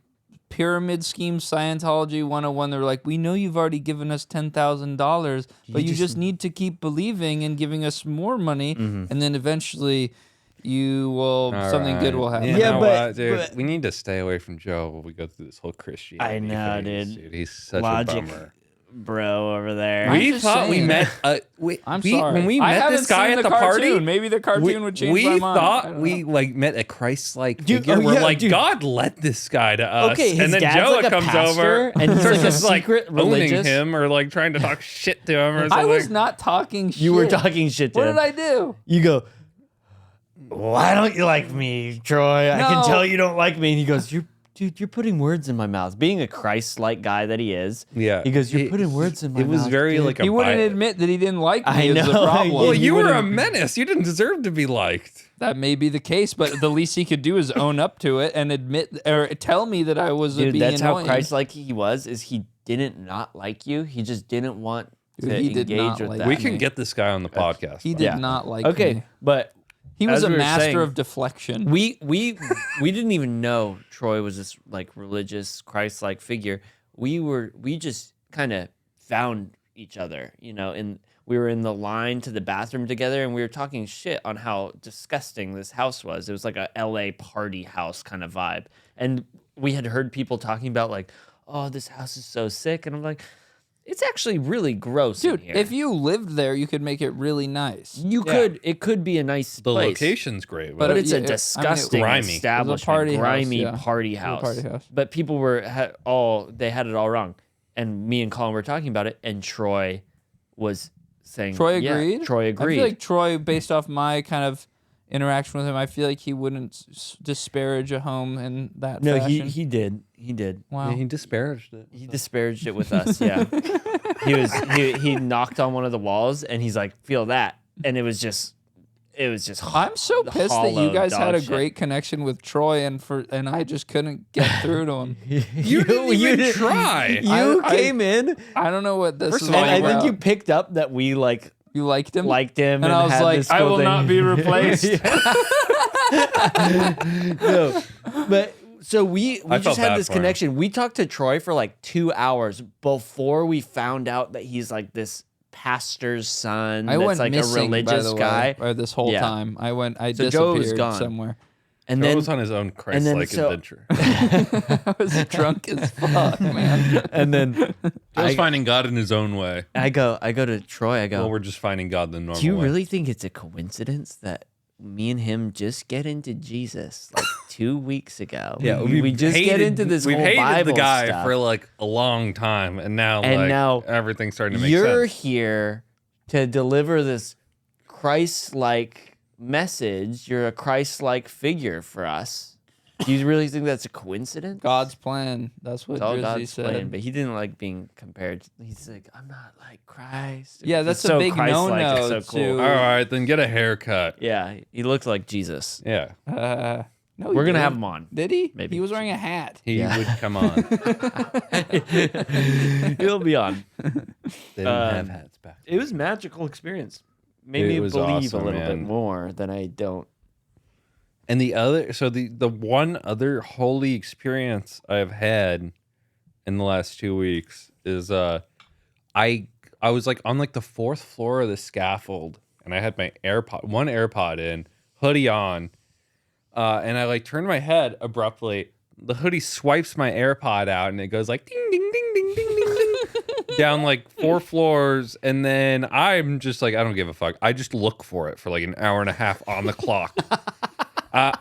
pyramid scheme Scientology 101. They're like, we know you've already given us $10,000, but you just need to keep believing and giving us more money, and then eventually you will something good will happen. You Yeah, know but- what, dude, but- we need to stay away from Joe when we go through this whole Christianity. I know, phase, dude. He's such Logic. a bummer. Bro over there. I'm We just thought we saying. met. I'm we, sorry. when we I met haven't this guy seen at the cartoon. party. Maybe the cartoon would change we my mind. I thought don't we know. like met a Christ-like Dude, figure. oh, We're yeah, like, dude. God led this guy to us. Okay, his and then dad's Joe like a comes pastor, over and he's starts like a just, secret owning religious. him or like trying to talk shit to him or something. I was not talking shit. You were talking shit to What him. did I do? You go, why don't you like me, Troy? I can No. tell you don't like me. And he goes, you're putting words in my mouth. Being a Christ-like guy that he is. Yeah, He goes, you're putting words in my It mouth. was very dude." like a. He wouldn't bi- admit that he didn't like me. I Is the know. problem. Well, he you were a wouldn't- menace. You didn't deserve to be liked. That may be the case, but the least he could do is own up to it and admit or tell me that I was Dude, being that's annoying. how Christ-like he was, is he didn't not like you. He just didn't want Dude, to he did engage not with like that. We me. can get this guy on the podcast. He though. did Yeah. not like Okay, me. but He was as a we were master saying, of deflection. we didn't even know Troy was this like religious Christ-like figure. We just kind of found each other, and we were in the line to the bathroom together, and we were talking shit on how disgusting this house was. It was like a LA party house kind of vibe, and we had heard people talking about like, oh, this house is so sick, and I'm like, it's actually really gross, Dude, in here. if you lived there, you could make it really nice. It could be a nice The place. location's great, But But but it's yeah, a I mean, disgusting grimy. establishment, party house, grimy yeah. party It was a house. party house. But people they had it all wrong, and me and Colin were talking about it, and Troy was saying, Troy yeah, agreed. Troy I agreed. feel like Troy, based off my kind of interaction with him, I feel like he wouldn't disparage a home in that no, fashion. he did. Wow. he disparaged it. He disparaged it with us. Yeah, he knocked on one of the walls, and he's like, feel that, and it was just. I'm so pissed that you hollow guys had dog a shit. great connection with Troy, and I just couldn't get through to him. You didn't even try. You I- came in, I don't know what this First is of all, all and I about. think you picked up that we like You liked him, liked him, and I was had like, this I cool will thing. not be replaced. No, but so we I felt just had bad this for him. connection. We talked to Troy for like 2 hours before we found out that he's like this pastor's son. I that's went like missing, a religious by the guy. way, this whole Yeah. time. I So Joe was disappeared gone. somewhere. And Joe then was on his own Christ-like so- adventure. I was drunk as fuck, man. and then Joe's finding God in his own way. I go to Troy. I go, Well, we're just finding God the normal do you way. really think it's a coincidence that me and him just get into Jesus like 2 weeks ago? Yeah, we just get into this We've whole hated Bible the guy stuff. for like a long time, and now now everything's starting to make You're sense. here to deliver this Christ-like message. You're a Christ-like figure for us. Do you really think that's a coincidence? God's plan. That's what It's all Drizzy God's said. plan, but he didn't like being compared. He's like, I'm not like Christ. Yeah, It's that's so a big Christ-like, no-no it's so cool. to- All right, then get a haircut. Yeah, he looked like Jesus. Yeah, No, he We're gonna didn't. have him on. Did he? Maybe. He was wearing a hat. he Yeah. would come on. He'll be on. They didn't have Um, hats back. It was a magical experience. Made It me was believe awesome, a little bit man. more than I don't. And the one other holy experience I've had in the last 2 weeks is I was like on like the 4th floor of the scaffold, and I had my one AirPod in, hoodie on, and I like turned my head abruptly. The hoodie swipes my AirPod out, and it goes like ding ding ding ding ding ding ding down like 4 floors, and then I'm just like, I don't give a fuck. I just look for it for like an hour and a half on the clock. No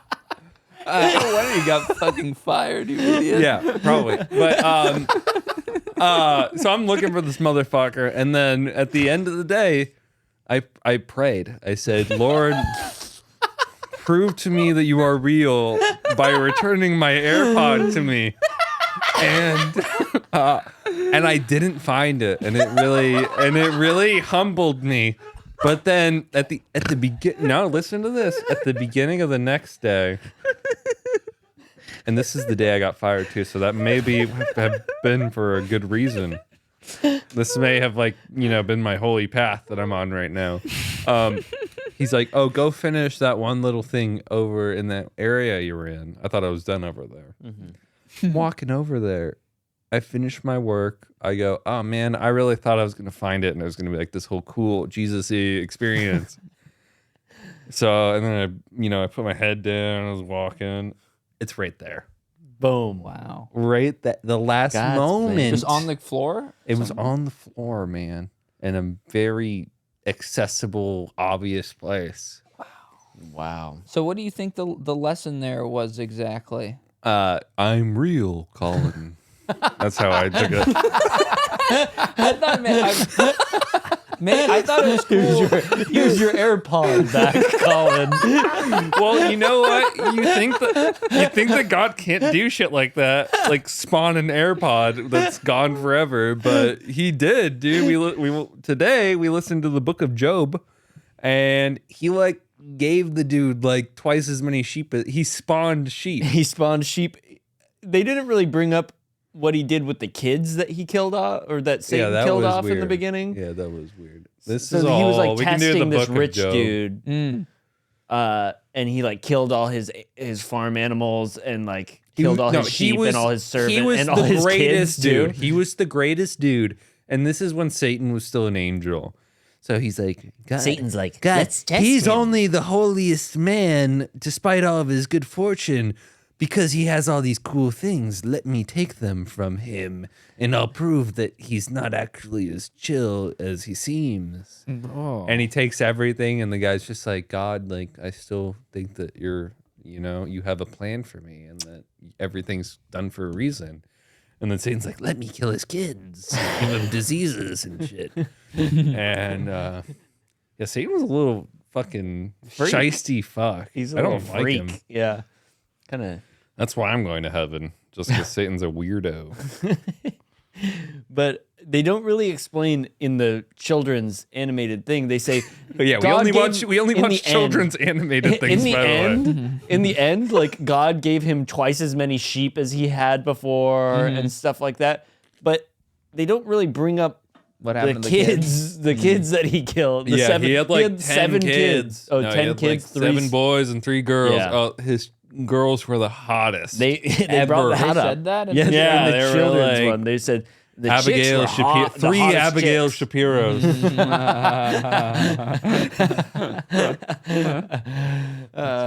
wonder you got fucking fired, you idiot. Yeah, probably. But so I'm looking for this motherfucker, and then at the end of the day, I prayed. I said, Lord, prove to me that you are real by returning my AirPod to me. And I didn't find it, and it really humbled me. But then at the now listen to this. At the beginning of the next day, and this is the day I got fired too, so that maybe have been for a good reason. This may have been my holy path that I'm on right now. he's like, oh, go finish that one little thing over in that area you were in. I thought I was done over there. I'm walking over there. I finish my work. I go, oh man, I really thought I was going to find it and it was going to be like this whole cool Jesus-y experience. So, and then I put my head down. I was walking. It's right there. Boom. Wow. Right the last God's moment. Just on the floor? It was on the floor, man, in a very accessible, obvious place. Wow. So what do you think the lesson there was exactly? I'm real, Colin. That's how I took it. I thought, I thought it was cool. Use your AirPod back, Colin. Well, you know what? You think that God can't do shit like that, like spawn an AirPod that's gone forever, but he did, dude. Today we listened to the book of Job, and he like gave the dude like twice as many sheep. He spawned sheep. He spawned sheep. They didn't really bring up what he did with the kids that he killed off, or that Satan that killed was off in the weird. beginning. Yeah, that was weird. This So is he all was like we can do. The testing this book of rich Job. dude, Mm. and he like killed all his farm animals and like killed all his sheep and all his servants. He was and all the his greatest kids, dude. He was the greatest dude. And this is when Satan was still an angel. So he's like, God, Satan's like, God, let's test he's him. only the holiest man, despite all of his good fortune, because he has all these cool things. Let me take them from him, and I'll prove that he's not actually as chill as he seems. Oh. And he takes everything, and the guy's just like, God, like, I still think that you have a plan for me, and that everything's done for a reason. And then Satan's like, let me kill his kids, give him diseases and shit. And Satan was a little fucking Freak. shisty fuck. He's a I little don't like freak. him. Yeah, kind of. That's why I'm going to heaven, just because Satan's a weirdo. But they don't really explain in the children's animated thing. They say, But yeah, we God only gave- watch in the children's end- animated things. in the by the way. end, in the end, like God gave him twice as many sheep as he had before and stuff like that. But they don't really bring up What the happened to the kids, the kids that he killed. The Yeah, seven, he had like 10 7 kids. Oh, No, he 10 had, kids, like 7 3 boys and 3 girls. Yeah. Oh, his girls were the hottest. They brought Ever. that They up. said that? Yeah, Yeah, in they the were children's like, one, they said the Abigail chicks were Shapiro, hot, the 3 hottest Abigail chicks. Shapiros.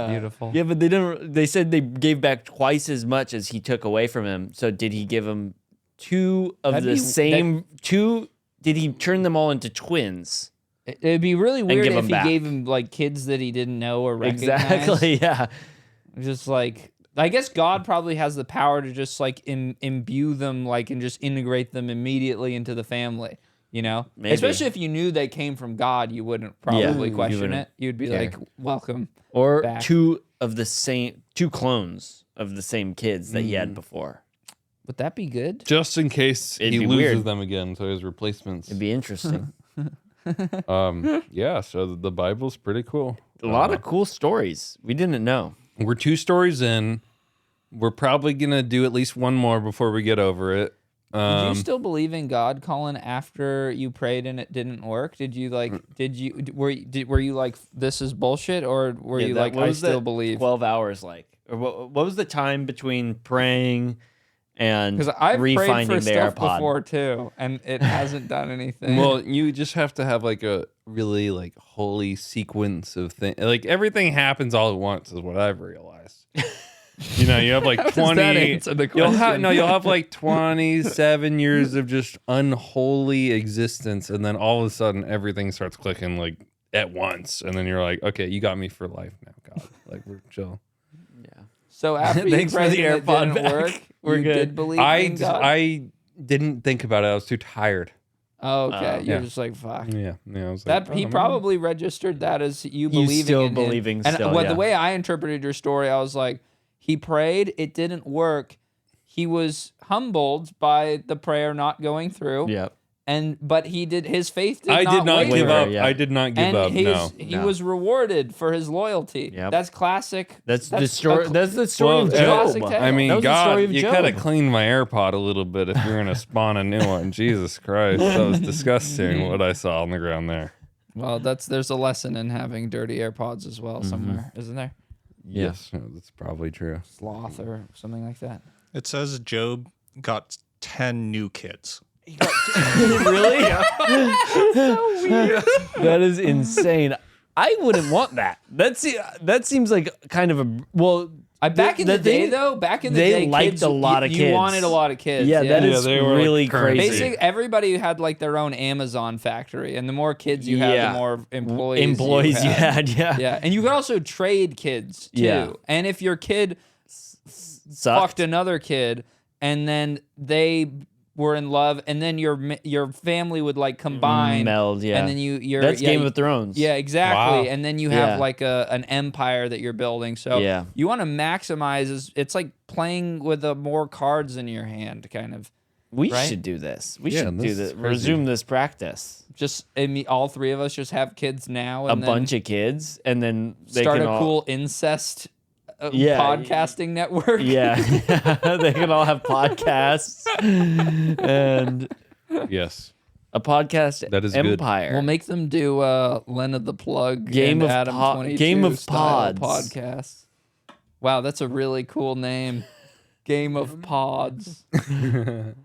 Beautiful. Yeah, but they didn't. They said they gave back twice as much as he took away from him. So did he give him 2 of That'd the be- same 2? Did he turn them all into twins? It'd be really weird give if him he back. gave him like kids that he didn't know or recognize. Exactly. Yeah. Just like, I guess God probably has the power to just like imbue them, like, and just integrate them immediately into the family. You know, Maybe. especially if you knew they came from God, you wouldn't probably you question wouldn't it. You'd be care. like, "Welcome." Or Back. 2 clones of the same kids that he had before. Would that be good? Just in case It'd he be loses weird. them again, so his replacements. It'd be interesting. Yeah, so the Bible's pretty cool. A lot of cool stories we didn't know. We're 2 stories in. We're probably gonna do at least one more before we get over it. Did you still believe in God, Colin, after you prayed and it didn't work? Did you like? Were you like, this is bullshit, or were you like, what I was still that believe? 12 hours like? Or what was the time between praying and Because I've prayed refinding for the stuff AirPod? before too, and it hasn't done anything. Well, you just have to have like a really like holy sequence of things. Like everything happens all at once is what I've realized. You know, you have like does 20. that answer the You'll have question? you'll have like 27 years of just unholy existence, and then all of a sudden everything starts clicking like at once, and then you're like, okay, you got me for life now, God. Like we're chill. so after you Thanks for prayed the and it AirPod didn't back. work, We're you good. did believe in God? I didn't think about it. I was too tired. Oh, okay, you're Yeah. just like, fuck. Yeah, I was like, That he oh, probably registered that as you believing still in him. believing And still, what yeah. the way I interpreted your story, I was like, he prayed, it didn't work. He was humbled by the prayer not going through. Yep. But he did, his faith did I did not waver. give up. yeah. I did not give And up. No. he was rewarded for his loyalty. Yep. That's classic. That's the story. a- That's the story Well, of yeah. Job. Classic tale. I mean, That was the God, story of you Job. gotta clean my AirPod a little bit if you're gonna spawn a new one. Jesus Christ, that was disgusting what I saw on the ground there. Well, there's a lesson in having dirty AirPods as well somewhere, isn't there? Yes, no, that's probably true. Sloth or something like that. It says Job got 10 new kids. Really? That is insane. I wouldn't want that. That seems like kind of a Back in the day, they liked kids, a lot of you kids. wanted a lot of kids. Yeah, that is they were, like, really currency. crazy. Basically, everybody had like their own Amazon factory, and the more kids you had, the more employees you had. Yeah. Yeah, and you could also trade kids too. Yeah. And if your kid Sucked. fucked another kid, and then they were in love, and then your family would like combine, Meld, yeah. and then you're That's Game of Thrones. Yeah, exactly. Wow. And then you have Yeah. like an empire that you're building. So Yeah. you want to maximize. It's like playing with more cards in your hand, kind of. We Right? should do this. We Yeah, should this do is this. crazy. Resume this practice. Just all three of us just have kids now, and A bunch of kids, and then they start can a all, cool incest Yeah. podcasting network. Yeah, they can all have podcasts and Yes. a podcast That is good. empire. We'll make them do Len of the Plug Game and of Adam Po- 22 Game of style Pods. podcast. Wow, that's a really cool name. Game of Pods.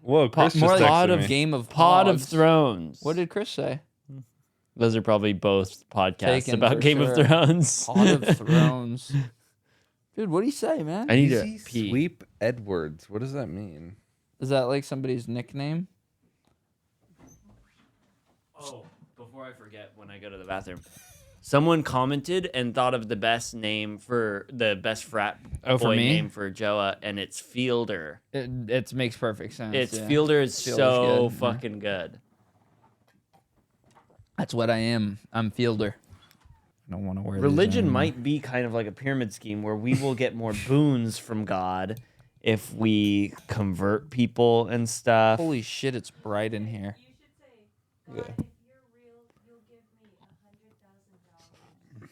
Whoa, Chris just More like texted Pod of me. Game of Pod of Pods. Thrones. What did Chris say? Those are probably both podcasts Taken about for Game sure. of Thrones. Pod of Thrones. Dude, what do you say, man? I need Easy to pee. Sweep Edwards. What does that mean? Is that like somebody's nickname? Oh, before I forget, when I go to the bathroom, someone commented and thought of the best name for the best frat Oh, for boy me? name for Joa, and it's Fielder. It makes perfect sense. It's yeah. Fielder is Fielder's so good, yeah. fucking good. That's what I am. I'm Fielder. I don't want to wear these Religion anymore. might be kind of like a pyramid scheme where we will get more boons from God if we convert people and stuff. Holy shit, it's bright in here. You should say, God, if you're real, you'll give me $100,000.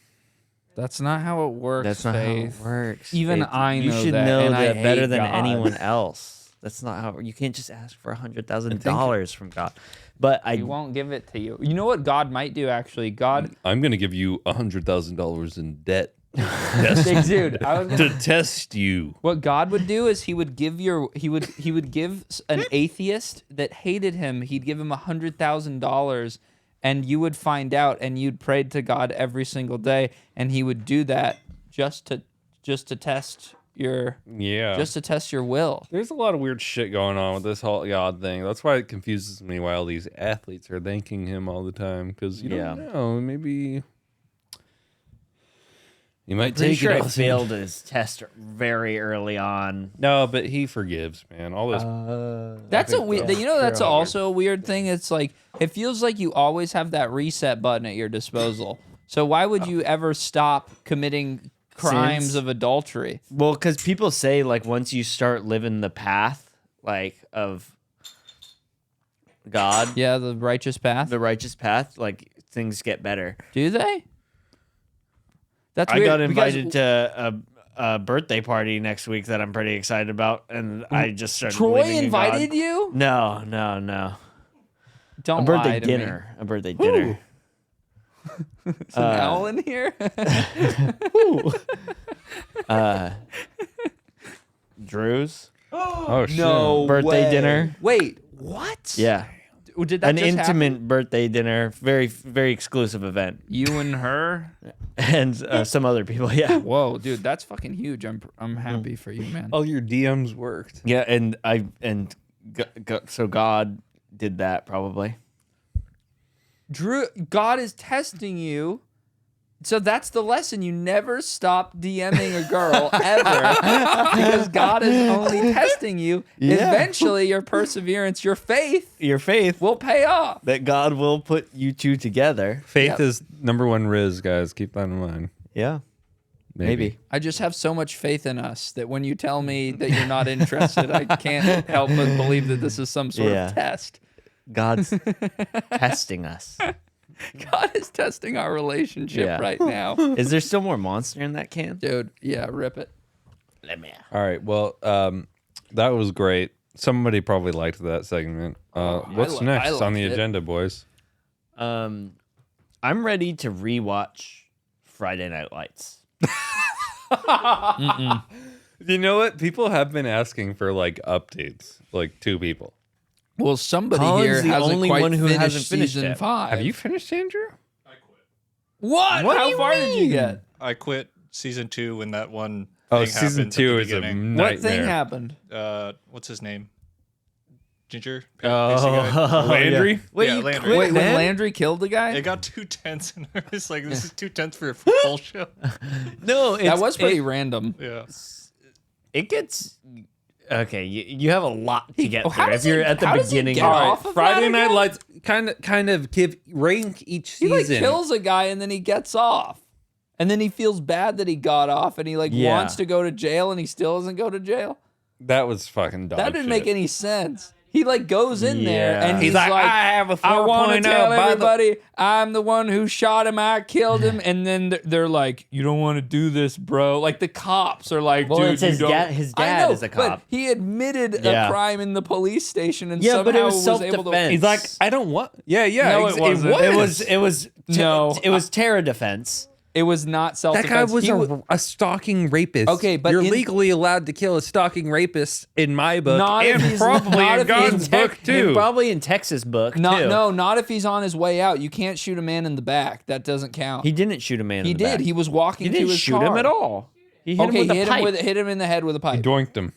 That's not how it works. That's not Faith. how it works. Even Faith. I You know should that, know and I that better hate than God. anyone else. That's not how you can't just ask for $100,000 from God. But He won't give it to you. You know what God might do actually? God, I'm gonna give you $100,000 in debt dude. I was to test you. What God would do is he would give an atheist that hated him, he'd give him $100,000, and you would find out, and you'd pray to God every single day, and he would do that just to test your will. There's a lot of weird shit going on with this whole God thing. That's why it confuses me why all these athletes are thanking him all the time. Because you don't know, maybe he might pretty take sure it I all. failed his test very early on. No, but he forgives, man. All this. That's a weird. You know, that's Sure. also a weird thing. It's like it feels like you always have that reset button at your disposal. So why would you ever stop committing crimes Sins? of adultery? Well, because people say like once you start living the path like of God, Yeah, the righteous path. the righteous path, like things get better. Do they? That's I weird. got because invited to a birthday party next week that I'm pretty excited about, and I just started. Troy believing in God. invited you. No. Don't A birthday lie to dinner. A birthday dinner. Me. Is an L in here? Drew's Oh shit! birthday dinner. Wait, what? Yeah, Did that an just intimate happen? birthday dinner. Very exclusive event, You and her? and some other people. Yeah, Whoa, dude, that's fucking huge. I'm happy for you, man. All your DMs worked. yeah, so God did that probably. Drew, God is testing you. So that's the lesson. You never stop DMing a girl ever because God is only testing you. Yeah. Eventually, your perseverance, your faith Your faith will pay off. that God will put you two together. Faith is number one riz, guys. Keep that in mind. Yeah, maybe. I just have so much faith in us that when you tell me that you're not interested, I can't help but believe that this is some sort Yeah. of test. God's testing us. God is testing our relationship Yeah. right now. Is there still more monster in that can? Dude, yeah, rip it. Let me. All right. Well, that was great. Somebody probably liked that segment. What's I next on the liked it. agenda, boys? I I'm ready to rewatch Friday Night Lights. You know what? People have been asking for like updates, like 2 people. Well, somebody Colin's here the hasn't only quite one who finished hasn't finished season it. 5. Have you finished, Andrew? What? What do How you far did you mean? get? I quit season 2 when that one. Oh, thing season happens at the 2 is a beginning. nightmare. What thing happened? What's his name? Ginger. Oh, Pacey guy? Landry? yeah. Wait, Yeah, you Landry. quit, Wait, when man? Landry killed the guy? It got too tense, and I was like, "This is too tense for a full show." No, that was pretty random. Yeah. It gets okay. You have a lot to get how through if does you're he- at the how does he beginning. get of off it. of Friday that Night again? Lights kind of give rank each He season. like kills a guy and then he gets off. And then he feels bad that he got off and he like Yeah. wants to go to jail and he still doesn't go to jail. That was fucking dog That didn't shit. make any sense. He like goes in there Yeah. and he's He's like, like, I have a I want to 4.0 tell by the-" everybody I'm the one who shot him. I killed him. And then they're like, you don't want to do this, bro. Like the cops are like, Well, dude, it's you his don't. dad- his I dad know, is a but cop. he admitted Yeah. a crime in the police station and Yeah, somehow but it was able self-defense. to. He's like, I don't want. Yeah, No, it wasn't. It was No. it was terror defense. It was not That self-defense. guy was He a stalking rapist. Okay, but you're in- legally allowed to kill a stalking rapist in my book, Not if and he's- probably not in if he's God's book too. Probably in Texas book Not too. not if he's on his way out. You can't shoot a man in the back. That doesn't count. He didn't shoot a man. He in the did. back. He was walking He to didn't his shoot car. him at all. He hit him Okay, with he a hit pipe. hit him in the head with a pipe. Doinked him.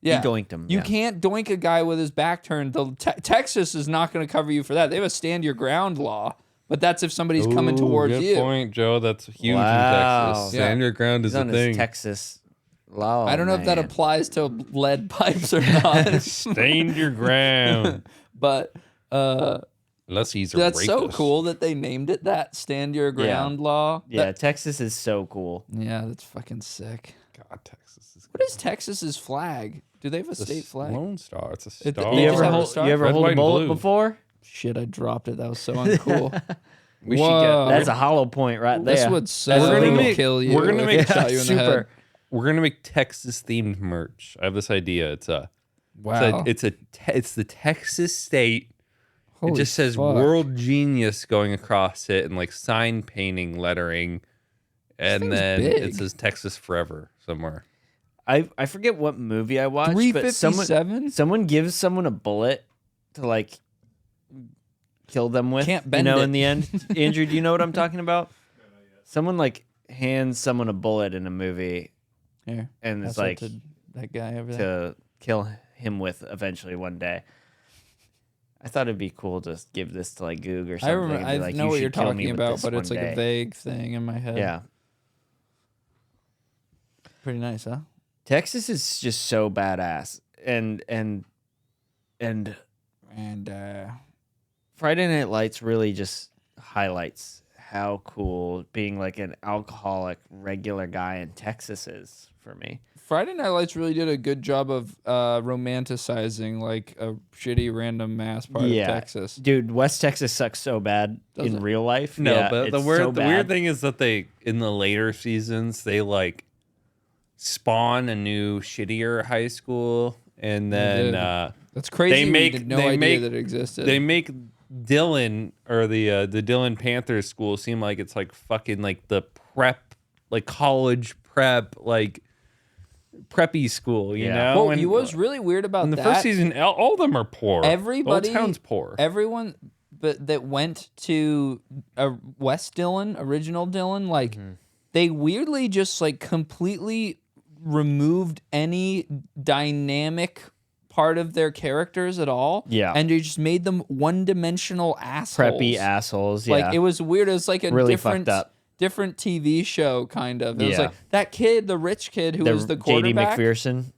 Yeah, doinked him, You yeah. can't doink a guy with his back turned. Texas is not going to cover you for that. They have a stand your ground law, but that's if somebody's coming towards good you. point, Joe. That's huge Wow. in Texas. Yeah. Stand your ground is He's a on his thing. Texas law. I don't know if that man. applies to lead pipes or not, Stand your ground. but Unless he's a that's so rapist. cool that they named it that stand your ground law. Yeah, That- Texas is so cool. yeah, that's fucking sick. God, Texas is What is Texas's flag? Do they have a state flag? Lone Star. It's a It- star. they You just ever have a hold, star? you ever Red, hold white, a and bullet blue. before? Shit, I dropped it. That was so uncool. We should get. Whoa. That's a hollow point right there. This would so We're gonna make- kill you. we're gonna if make- it shot you in the head. We're gonna make Texas themed merch. I have this idea. It's Wow. it's the Texas state. Holy it just says fuck. "World Genius" going across it and like sign painting lettering, and thing's then big. it says "Texas Forever" somewhere. I forget what movie I watched, but 357? someone gives someone a bullet to like kill them with. Can't you bend know, it. in the end. Andrew, do you know what I'm talking about? Someone like hands someone a bullet in a movie, Here, and pass it's that like to that guy over there. to kill him with eventually one day. I thought it'd be cool to give this to like Goog or something. I remember. and be I like, know "You what should you're kill me talking with about, this but it's one like a day." vague thing in my head. Yeah, Pretty nice, huh? Texas is just so badass, and And Friday Night Lights really just highlights how cool being like an alcoholic regular guy in Texas is for me. Friday Night Lights really did a good job of romanticizing like a shitty random mass part of Texas. Dude, West Texas sucks so bad Does in it? real life. No, Yeah, but the it's weird so the weird bad. thing is that they in the later seasons they like spawn a new shittier high school, and did. then That's crazy. They make- we had no they idea make- that it existed. they make Dillon or the Dillon Panthers school seem like it's like fucking like the prep, like college prep, like preppy school, you Yeah. know? Well, it was really weird about in the that. first season, all of them are poor. Everybody, the whole town's poor. Everyone, but that went to West Dillon, original Dillon, like they weirdly just like completely removed any dynamic part of their characters at all. Yeah. and they just made them one-dimensional assholes. Preppy assholes. Yeah. Like it was weird. It was like a Really different, fucked up. different TV show kind of. It was Yeah. like that kid, the rich kid who was the JD quarterback. McPherson.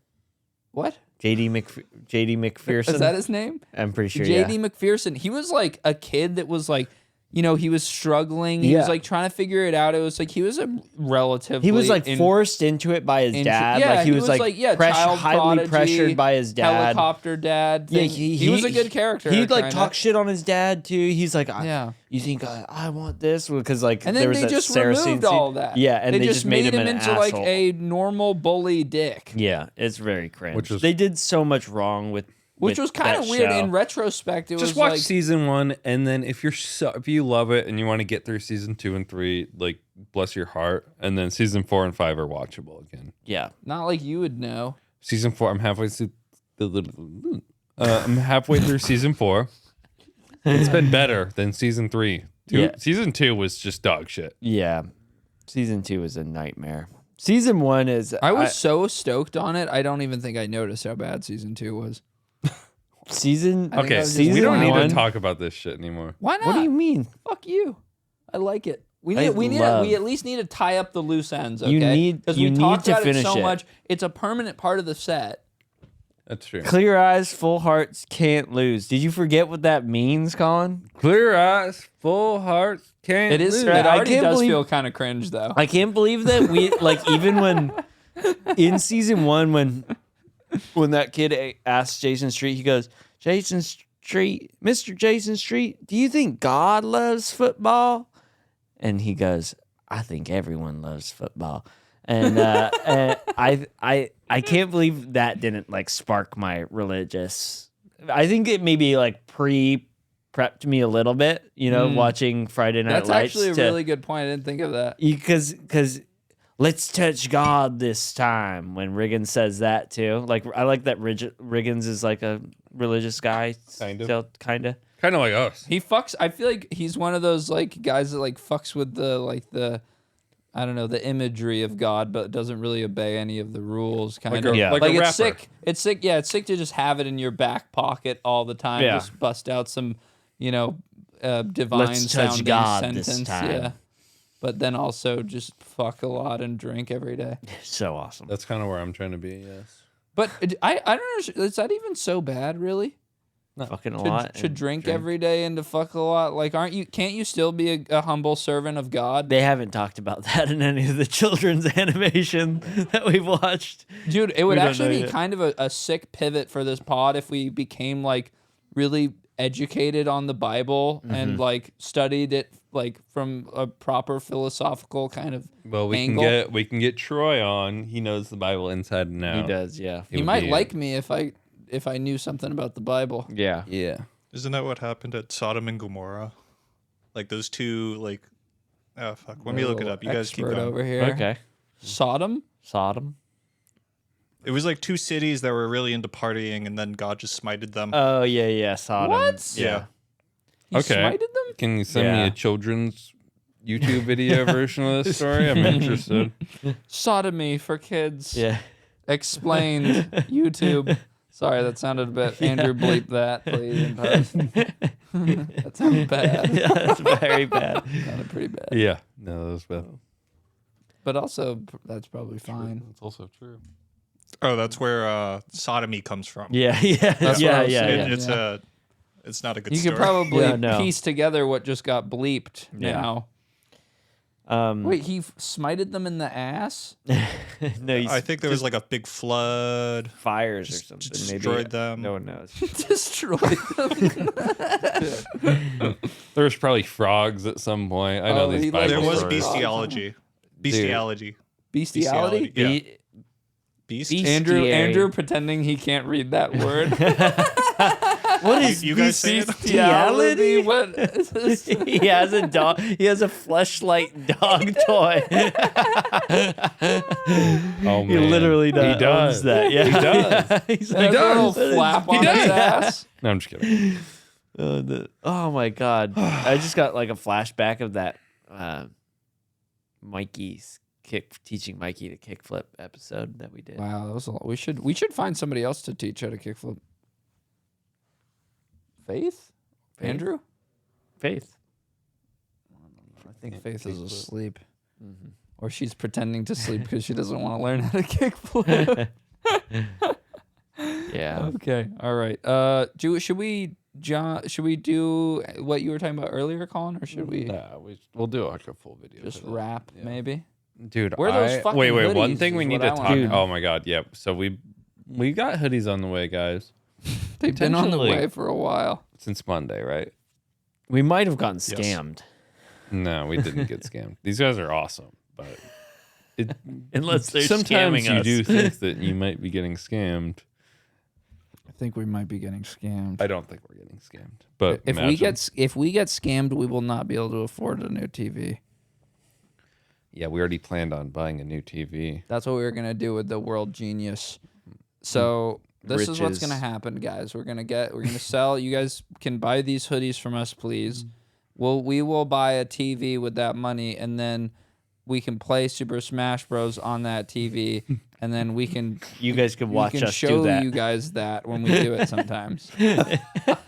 What JD McPherson. is that? His name? I'm pretty sure. JD Yeah. McPherson. He was like a kid that was like, you know, he was struggling. He was Yeah. like trying to figure it out. It was like he was a relatively. He was like forced into it by his dad. Yeah, like he was like child highly prodigy, pressured by his dad. helicopter dad. Yeah, thing. he was a good character. He'd like kinda. talk shit on his dad too. He's like, Yeah. you think I want this? Because like And there then was they that just Sarah removed scene. all that. Yeah, and they just made him an into like asshole. a normal bully dick. Yeah, it's very cringe. Which is- they did so much wrong with Which was kind of weird in retrospect. It Just was watch like, season 1, and then if you love it and you want to get through season 2 and 3, like bless your heart, and then season 4 and 5 are watchable again. Yeah. not like you would know. Season 4, I'm halfway through. I'm halfway through season 4. It's been better than season 3. Yeah. Season 2 was just dog shit. Yeah. Season 2 is a nightmare. Season 1 is. I was so stoked on it. I don't even think I noticed how bad season 2 was. season. I think I Okay, was just season we don't need one- to talk about this shit anymore. Why not? What do you mean? Fuck you. I like it. We I we at love- least need to tie up the loose ends. Okay? You need- because you we need talked to about finish it so it. much. It's a permanent part of the set. That's true. Clear eyes, full hearts can't lose. Did you forget what that means, Colin? Clear eyes, full hearts, can't It is. lose. It I already can't does believe- feel kind of cringe though. I can't believe that we like even when in season 1 when that kid asked Jason Street, he goes, Jason Street, Mr. Jason Street, do you think God loves football? And he goes, I think everyone loves football. And I can't believe that didn't like spark my religious. I think it maybe like prepped me a little bit, watching Friday Night That's Lights. actually a really good point. I didn't think of that. Because let's touch God this time when Riggins says that too. Like I like that Riggins is like a religious guy. Kind of. So, kind of. Kind of like us. He fucks. I feel like he's one of those like guys that like fucks with the I don't know, the imagery of God, but doesn't really obey any of the rules. Kind Like of. a- Yeah. like Like a it's rapper. sick. It's sick. Yeah, it's sick to just have it in your back pocket all the time. Yeah. Just bust out some, divine Let's touch sounding God this sentence. time. Yeah. But then also just fuck a lot and drink every day. So awesome. That's kind of where I'm trying to be, yes. But I don't know. Is that even so bad, really? Fucking a To, lot. to and drink every day and to fuck a lot? Like, can't you still be a humble servant of God? They haven't talked about that in any of the children's animation that we've watched. Dude, it would We don't actually know be yet. kind of a sick pivot for this pod if we became like really educated on the Bible and like studied it like from a proper philosophical kind of Well, angle. we can get Troy on. He knows the Bible inside and out. He does, yeah. He might like me if I knew something about the Bible. Yeah. Yeah. Isn't that what happened at Sodom and Gomorrah? Like those two, like, oh fuck. Let me look it up. You guys keep Expert going. over here. Okay. Sodom? Sodom. It was like two cities that were really into partying, and then God just smited them. Oh yeah, Sodom. What? Yeah. He Okay. smited them? Can you send me Yeah. a children's YouTube video version of this story? I'm interested. Sodomy for kids. Yeah. Explained. YouTube. Sorry, that sounded a bit. Andrew, bleep that, please. In post. That sounded bad. Yeah, that's very bad. Sounded pretty bad. Yeah. No, that was bad. But also, that's probably fine. That's also true. Oh, that's where sodomy comes from. Yeah, That's what yeah, I was yeah, saying. yeah. It's Yeah. it's not a good You story. could probably Yeah, no. piece together what just got bleeped Yeah. now. Wait, he smited them in the ass? No, he's I think there was like a big flood. fires or just something. destroyed Maybe. them. No one knows. Destroyed them. There was probably frogs at some point. I know Oh, these he Bible There was stories. bestiality. Bestiality. Bestiality? Yeah. Be- Beast. Beast- Andrew Bestiary. pretending he can't read that word. What is You guys say it? bestiality? What is this? He has a dog. He has a fleshlight dog toy. Oh, He man. literally does. He does. owns that. Yeah. He does. He's Like a little flap on his ass. No, I'm just kidding. Oh my god! I just got like a flashback of that Mikey's teaching Mikey to kickflip episode that we did. Wow, that was a lot. We should find somebody else to teach how to kickflip. Faith? Andrew? Faith. I think Faith is asleep. Or she's pretending to sleep because she doesn't want to learn how to kickflip. Yeah. Okay. All right. Should we do what you were talking about earlier, Colin, or should we Nah, we'll do like a full video. just for that. rap maybe? Dude, Where are those fucking wait. One hoodies thing we is need what to I talk. wanna know. Oh my god, yep. So we got hoodies on the way, guys. They've been on the Potentially. way for a while. Since Monday, right? We might have gotten scammed. No, we didn't get scammed. These guys are awesome, but Unless they're sometimes scamming you us. do think that you might be getting scammed. think we might be getting scammed. I don't think we're getting scammed. But if imagine. we get scammed, we will not be able to afford a new TV. Yeah, we already planned on buying a new TV. That's what we were gonna do with the World Genius. So this is what's gonna Riches. happen, guys. We're gonna sell. You guys can buy these hoodies from us, please. We will buy a TV with that money, and then we can play Super Smash Bros on that TV, and then we can You guys can watch we can us show do that. you guys that when we do it sometimes.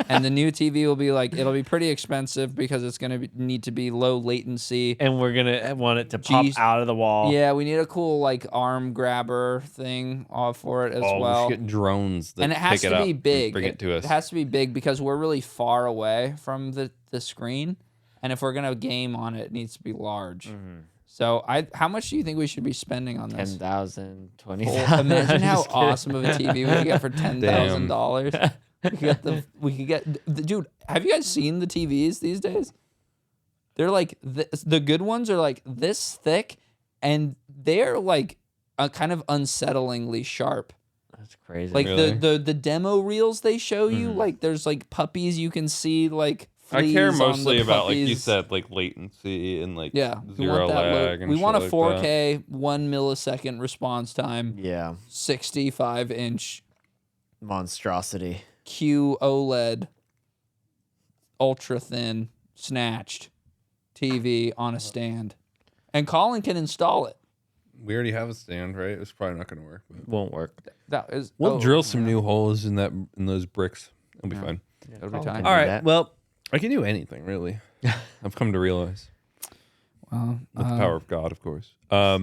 And the new TV will be like, it'll be pretty expensive because it's gonna need to be low latency. And we're gonna want it to pop Jeez. out of the wall. Yeah, we need a cool like arm grabber thing for it as We well. should get drones that And it has pick to it up be and big. bring it to us. It has to be big because we're really far away from the screen, and if we're gonna game on it, it needs to be large. So how much do you think we should be spending on this? 10,000, 20,000. Well, imagine how awesome of a TV we could get for $10,000. We could get dude. Have you guys seen the TVs these days? They're like the good ones are like this thick, and they're like kind of unsettlingly sharp. That's crazy. Like Really? the demo reels they show you, like there's like puppies you can see like. I care fleas on the mostly about, like you puppies. said, like latency and like Yeah, we zero want that lag and we want a shit like that. 4K 1 millisecond response time, yeah, 65-inch monstrosity. QOLED, ultra thin, snatched TV on a stand, and Colin can install it. We already have a stand, right? It's probably not going to work. But Won't work. That is. we'll drill some new holes in those bricks. It'll be fine. It'll be Colin time. can All do right. that. Well, I can do anything really. I've come to realize Well, with the power of God, of course. I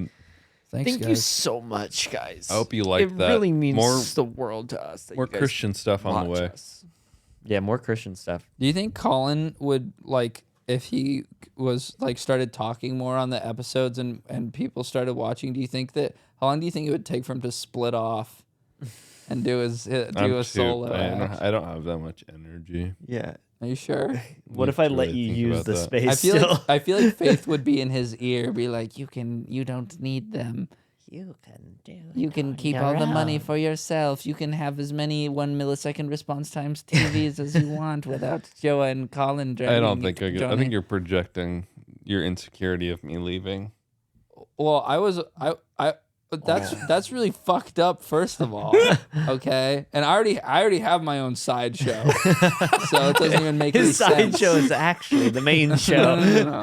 thanks, Thank you guys. so much, guys. hope you liked it that. really means more the world to us. That more you guys Christian stuff on the watch way. us. Yeah, more Christian stuff. Do you think Colin would like if he was like started talking more on the episodes and people started watching? Do you think that how long do you think it would take for him to split off and do a solo act? I don't have that much energy. Yeah. Are you sure? What Need if I to let really you think use about the that. space I feel still? like Faith would be in his ear, be like, you don't need them. You can do it. You can keep all the money for yourself. You can have as many 1 millisecond response times TVs as you want without Joe and Colin driving. I don't think I think you're projecting your insecurity of me leaving. Well, but that's really fucked up. First of all, okay, and I already have my own sideshow, so it doesn't even make any His sense. sideshow is actually the main show. No.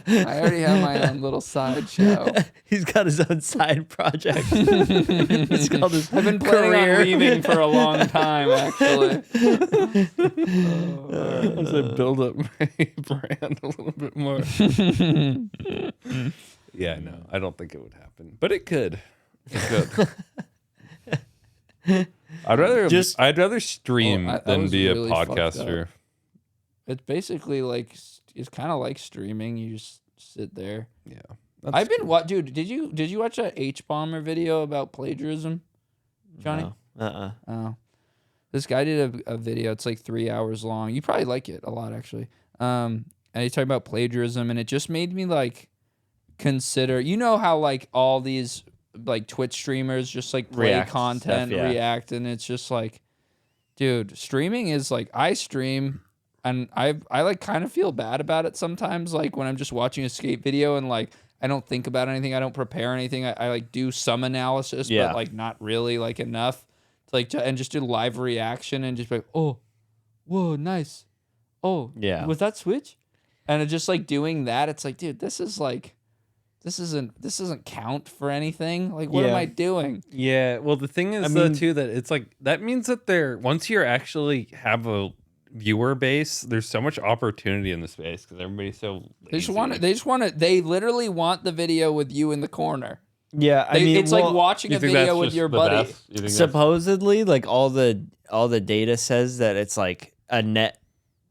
I already have my own little sideshow. He's got his own side project. It's called his I've been planning career. on leaving for a long time, actually. As I build up my brand a little bit more. Yeah, no, I don't think it would happen, but it could. It could. I'd rather stream that than was be really a fucked podcaster. It's basically like it's kind of like streaming. You just sit there. Yeah, I've been dude. Did you watch a H bomber video about plagiarism, Johnny? No. Oh, this guy did a video. It's like 3 hours long. You probably like it a lot, actually. And he's talking about plagiarism, and it just made me like consider. You know how like all these like Twitch streamers just like play React content, stuff, yeah. react, and it's just like, dude, streaming is like I stream, and I like kind of feel bad about it sometimes. Like when I'm just watching a skate video and like I don't think about anything, I don't prepare anything. I like do some analysis, Yeah. but like not really like enough to like and just do live reaction and just be like, oh, whoa, nice, oh, Yeah. was that Switch? And it's just like doing that, it's like, dude, this doesn't count for anything. Like, what am Yeah. I doing? Yeah, well, the thing is, I though, mean- too, that it's like that means that once you actually have a viewer base, there's so much opportunity in the space because everybody's so lazy. They literally want the video with you in the corner. Yeah, I mean, it's well, like watching You a think video that's with just your the buddy. best? You think that's- supposedly, like all the data says that it's like a net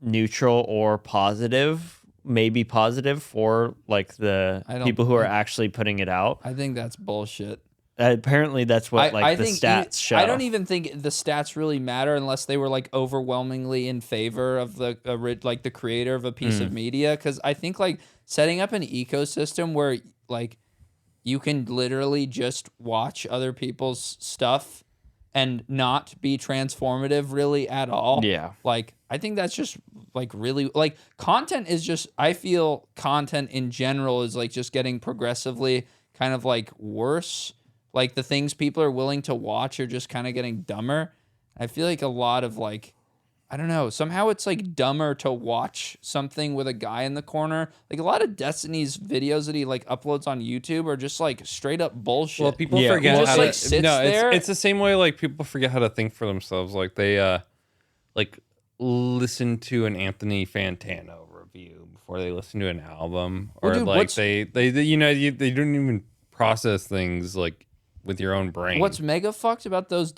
neutral or positive, maybe positive for like the I don't people who are think- actually putting it out. I think that's bullshit. Apparently, that's what like the stats show. I don't even think the stats really matter unless they were like overwhelmingly in favor of the like the creator of a piece of media. Because I think like setting up an ecosystem where like you can literally just watch other people's stuff and not be transformative really at all. Yeah. Like, I think that's just like really like content is just, I feel content in general is like just getting progressively kind of like worse. Like the things people are willing to watch are just kind of getting dumber. I feel like a lot of like, I don't know, somehow it's like dumber to watch something with a guy in the corner. Like a lot of Destiny's videos that he like uploads on YouTube are just like straight up bullshit. Well, people Yeah, forget well, how just, to. like, sits no, there. it's the same way like people forget how to think for themselves. Like they like listen to an Anthony Fantano review before they listen to an album, or Well, dude, like what's- they you know they don't even process things like with your own brain. What's mega fucked about those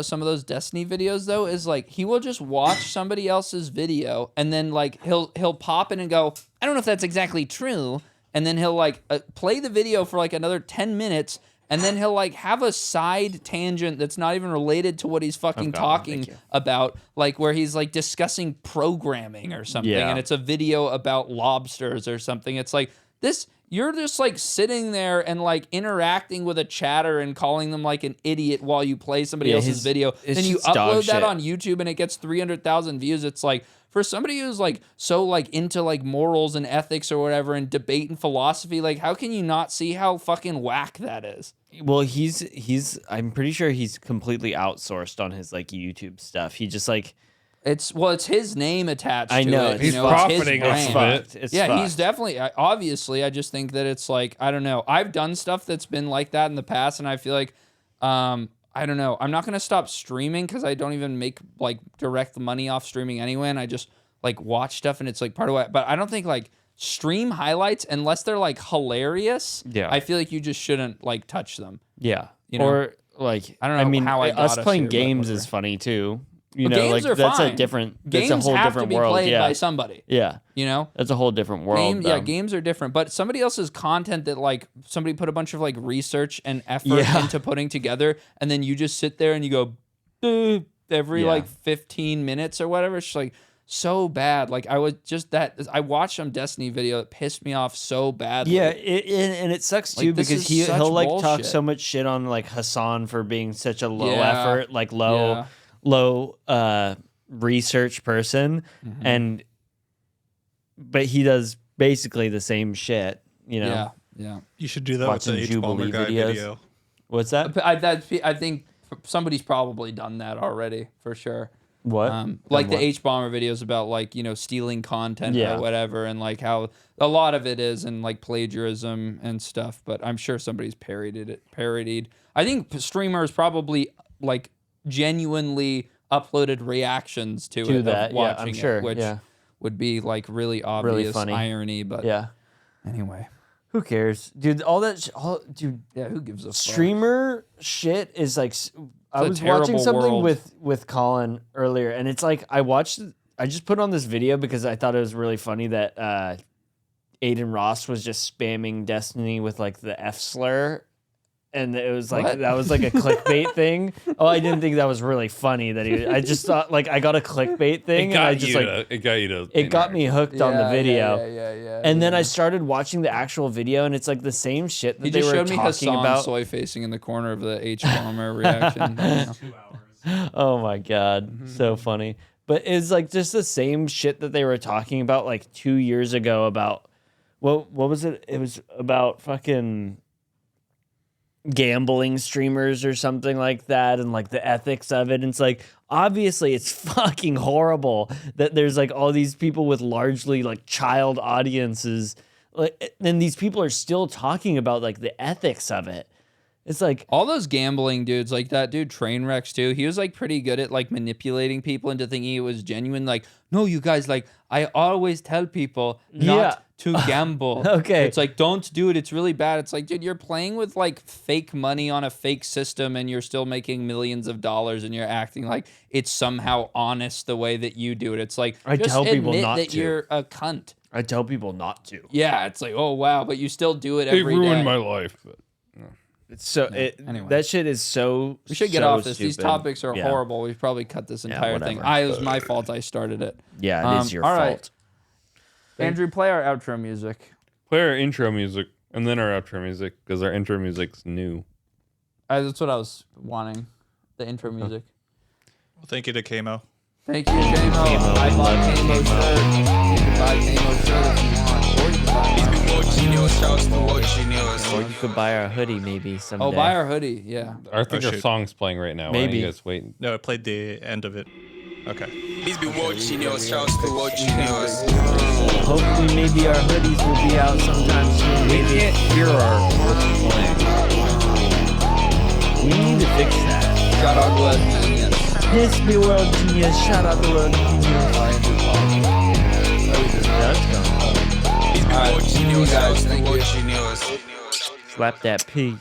some of those Destiny videos though is like he will just watch somebody else's video and then like he'll pop in and go, I don't know if that's exactly true, and then he'll like play the video for like another 10 minutes and then he'll like have a side tangent that's not even related to what he's fucking got one, talking thank you. about, like where he's like discussing programming or something, Yeah. and it's a video about lobsters or something. It's like this. You're just like sitting there and like interacting with a chatter and calling them like an idiot while you play somebody Yeah, else's his- video. it's Then you just dog upload that shit. on YouTube and it gets 300,000 views. It's like for somebody who's like so like into like morals and ethics or whatever and debate and philosophy, like how can you not see how fucking whack that is? Well, he's I'm pretty sure he's completely outsourced on his like YouTube stuff. He just like It's his name attached I to know, it. he's you know, it's his profiting off brand. it's of it. fucked. It's Yeah, fucked. he's definitely obviously. I just think that it's like I don't know. I've done stuff that's been like that in the past, and I feel like I don't know. I'm not gonna stop streaming because I don't even make like direct money off streaming anyway, and I just like watch stuff, and it's like part of what. But I don't think like stream highlights unless they're like hilarious. Yeah. I feel like you just shouldn't like touch them. Yeah. You know? Or like I don't know I mean, how I us got us playing here, but games whatever. is funny too. You Well, know, games like are that's fine. a different. Games That's a whole have different to be world. played Yeah. by somebody. Yeah. You know. That's a whole different world. though. Games are different, but somebody else's content that like somebody put a bunch of like research and effort Yeah. into putting together, and then you just sit there and you go "Duh," every Yeah. like 15 minutes or whatever. It's just like so bad. Like I watched some Destiny video that pissed me off so badly. Yeah, and it sucks Like, too this because is such he'll like talk bullshit. so much shit on like Hassan for being such a low Yeah. effort, like Yeah. low research person, Mm-hmm. but he does basically the same shit. You know, Yeah. Yeah. You should do that Watching with the H Bomber Jubilee guy videos. video. What's that? But I think somebody's probably done that already for sure. What? Like the what? H Bomber videos about like, you know, stealing content Yeah. or whatever, and like how a lot of it is and like plagiarism and stuff, but I'm sure somebody's parodied. I think streamers probably like genuinely uploaded reactions to it that, of yeah, I'm watching sure, it, which yeah. would be like really obvious funny. irony, but Yeah. anyway. Who cares, dude? All that, dude. Yeah, who gives a fuck? Streamer shit is like. I a was watching terrible something world. with Colin earlier, and it's like I just put on this video because I thought it was really funny that Aiden Ross was just spamming Destiny with like the F slur. And it was like What? that was like a clickbait thing. Oh, I didn't think that was really funny that he. I just thought like I got a clickbait thing, and I just like it got you to. it got me hooked on the video. Yeah. And then I started watching the actual video, and it's like the same shit that He they just were showed me talking Hassan about. soy facing in the corner of the H Bomber reaction. Yeah. Oh my god, so funny. But it's like just the same shit that they were talking about like 2 years ago about what was it? It was about fucking gambling streamers or something like that, and like the ethics of it. And it's like obviously it's fucking horrible that there's like all these people with largely like child audiences, like, and these people are still talking about like the ethics of it. It's like All those gambling dudes, like that dude Trainwrecks too, he was like pretty good at like manipulating people into thinking it was genuine. Like, no, you guys, like I always tell people not Yeah. to gamble. Okay. It's like, don't do it. It's really bad. It's like, dude, you're playing with like fake money on a fake system and you're still making millions of dollars and you're acting like it's somehow honest the way that you do it. It's like, I just tell people admit not that to. you're a cunt. I tell people not to. Yeah, it's like, oh wow, but you still do it It every day. ruined my life. But It's so Anyway. that shit is so. We should get so off this. These stupid. topics are Yeah. horrible. We've probably cut this entire thing. whatever. It was my fault. I started it. Yeah, it is your all fault. right. Andrew, play our outro music. play our intro music and then our outro music because our intro music's new. That's what I was wanting. the intro music. Well, thank you to Kamo. Thank you, Kamo. I bought Kamo shirt. You can buy Kamo shirt if you want, or you can buy mine. World Genius, shouts to World Genius. Or you could buy our hoodie maybe someday. Oh, buy our hoodie. Yeah. I think our shoot. song's playing right now. Why don't Maybe. you guys wait? No, I played the end of it. Okay. This be World Genius, shouts to World Genius. Hopefully, maybe our hoodies will be out sometime soon. We Maybe. can't hear what's playing. We need to fix that. Shout out to World Genius. Piss me, World Genius. Shout out to World Genius. That's gone. This be Alright, World see you Genius, guys. shouts to Thank World you. Genius. Slap that pig.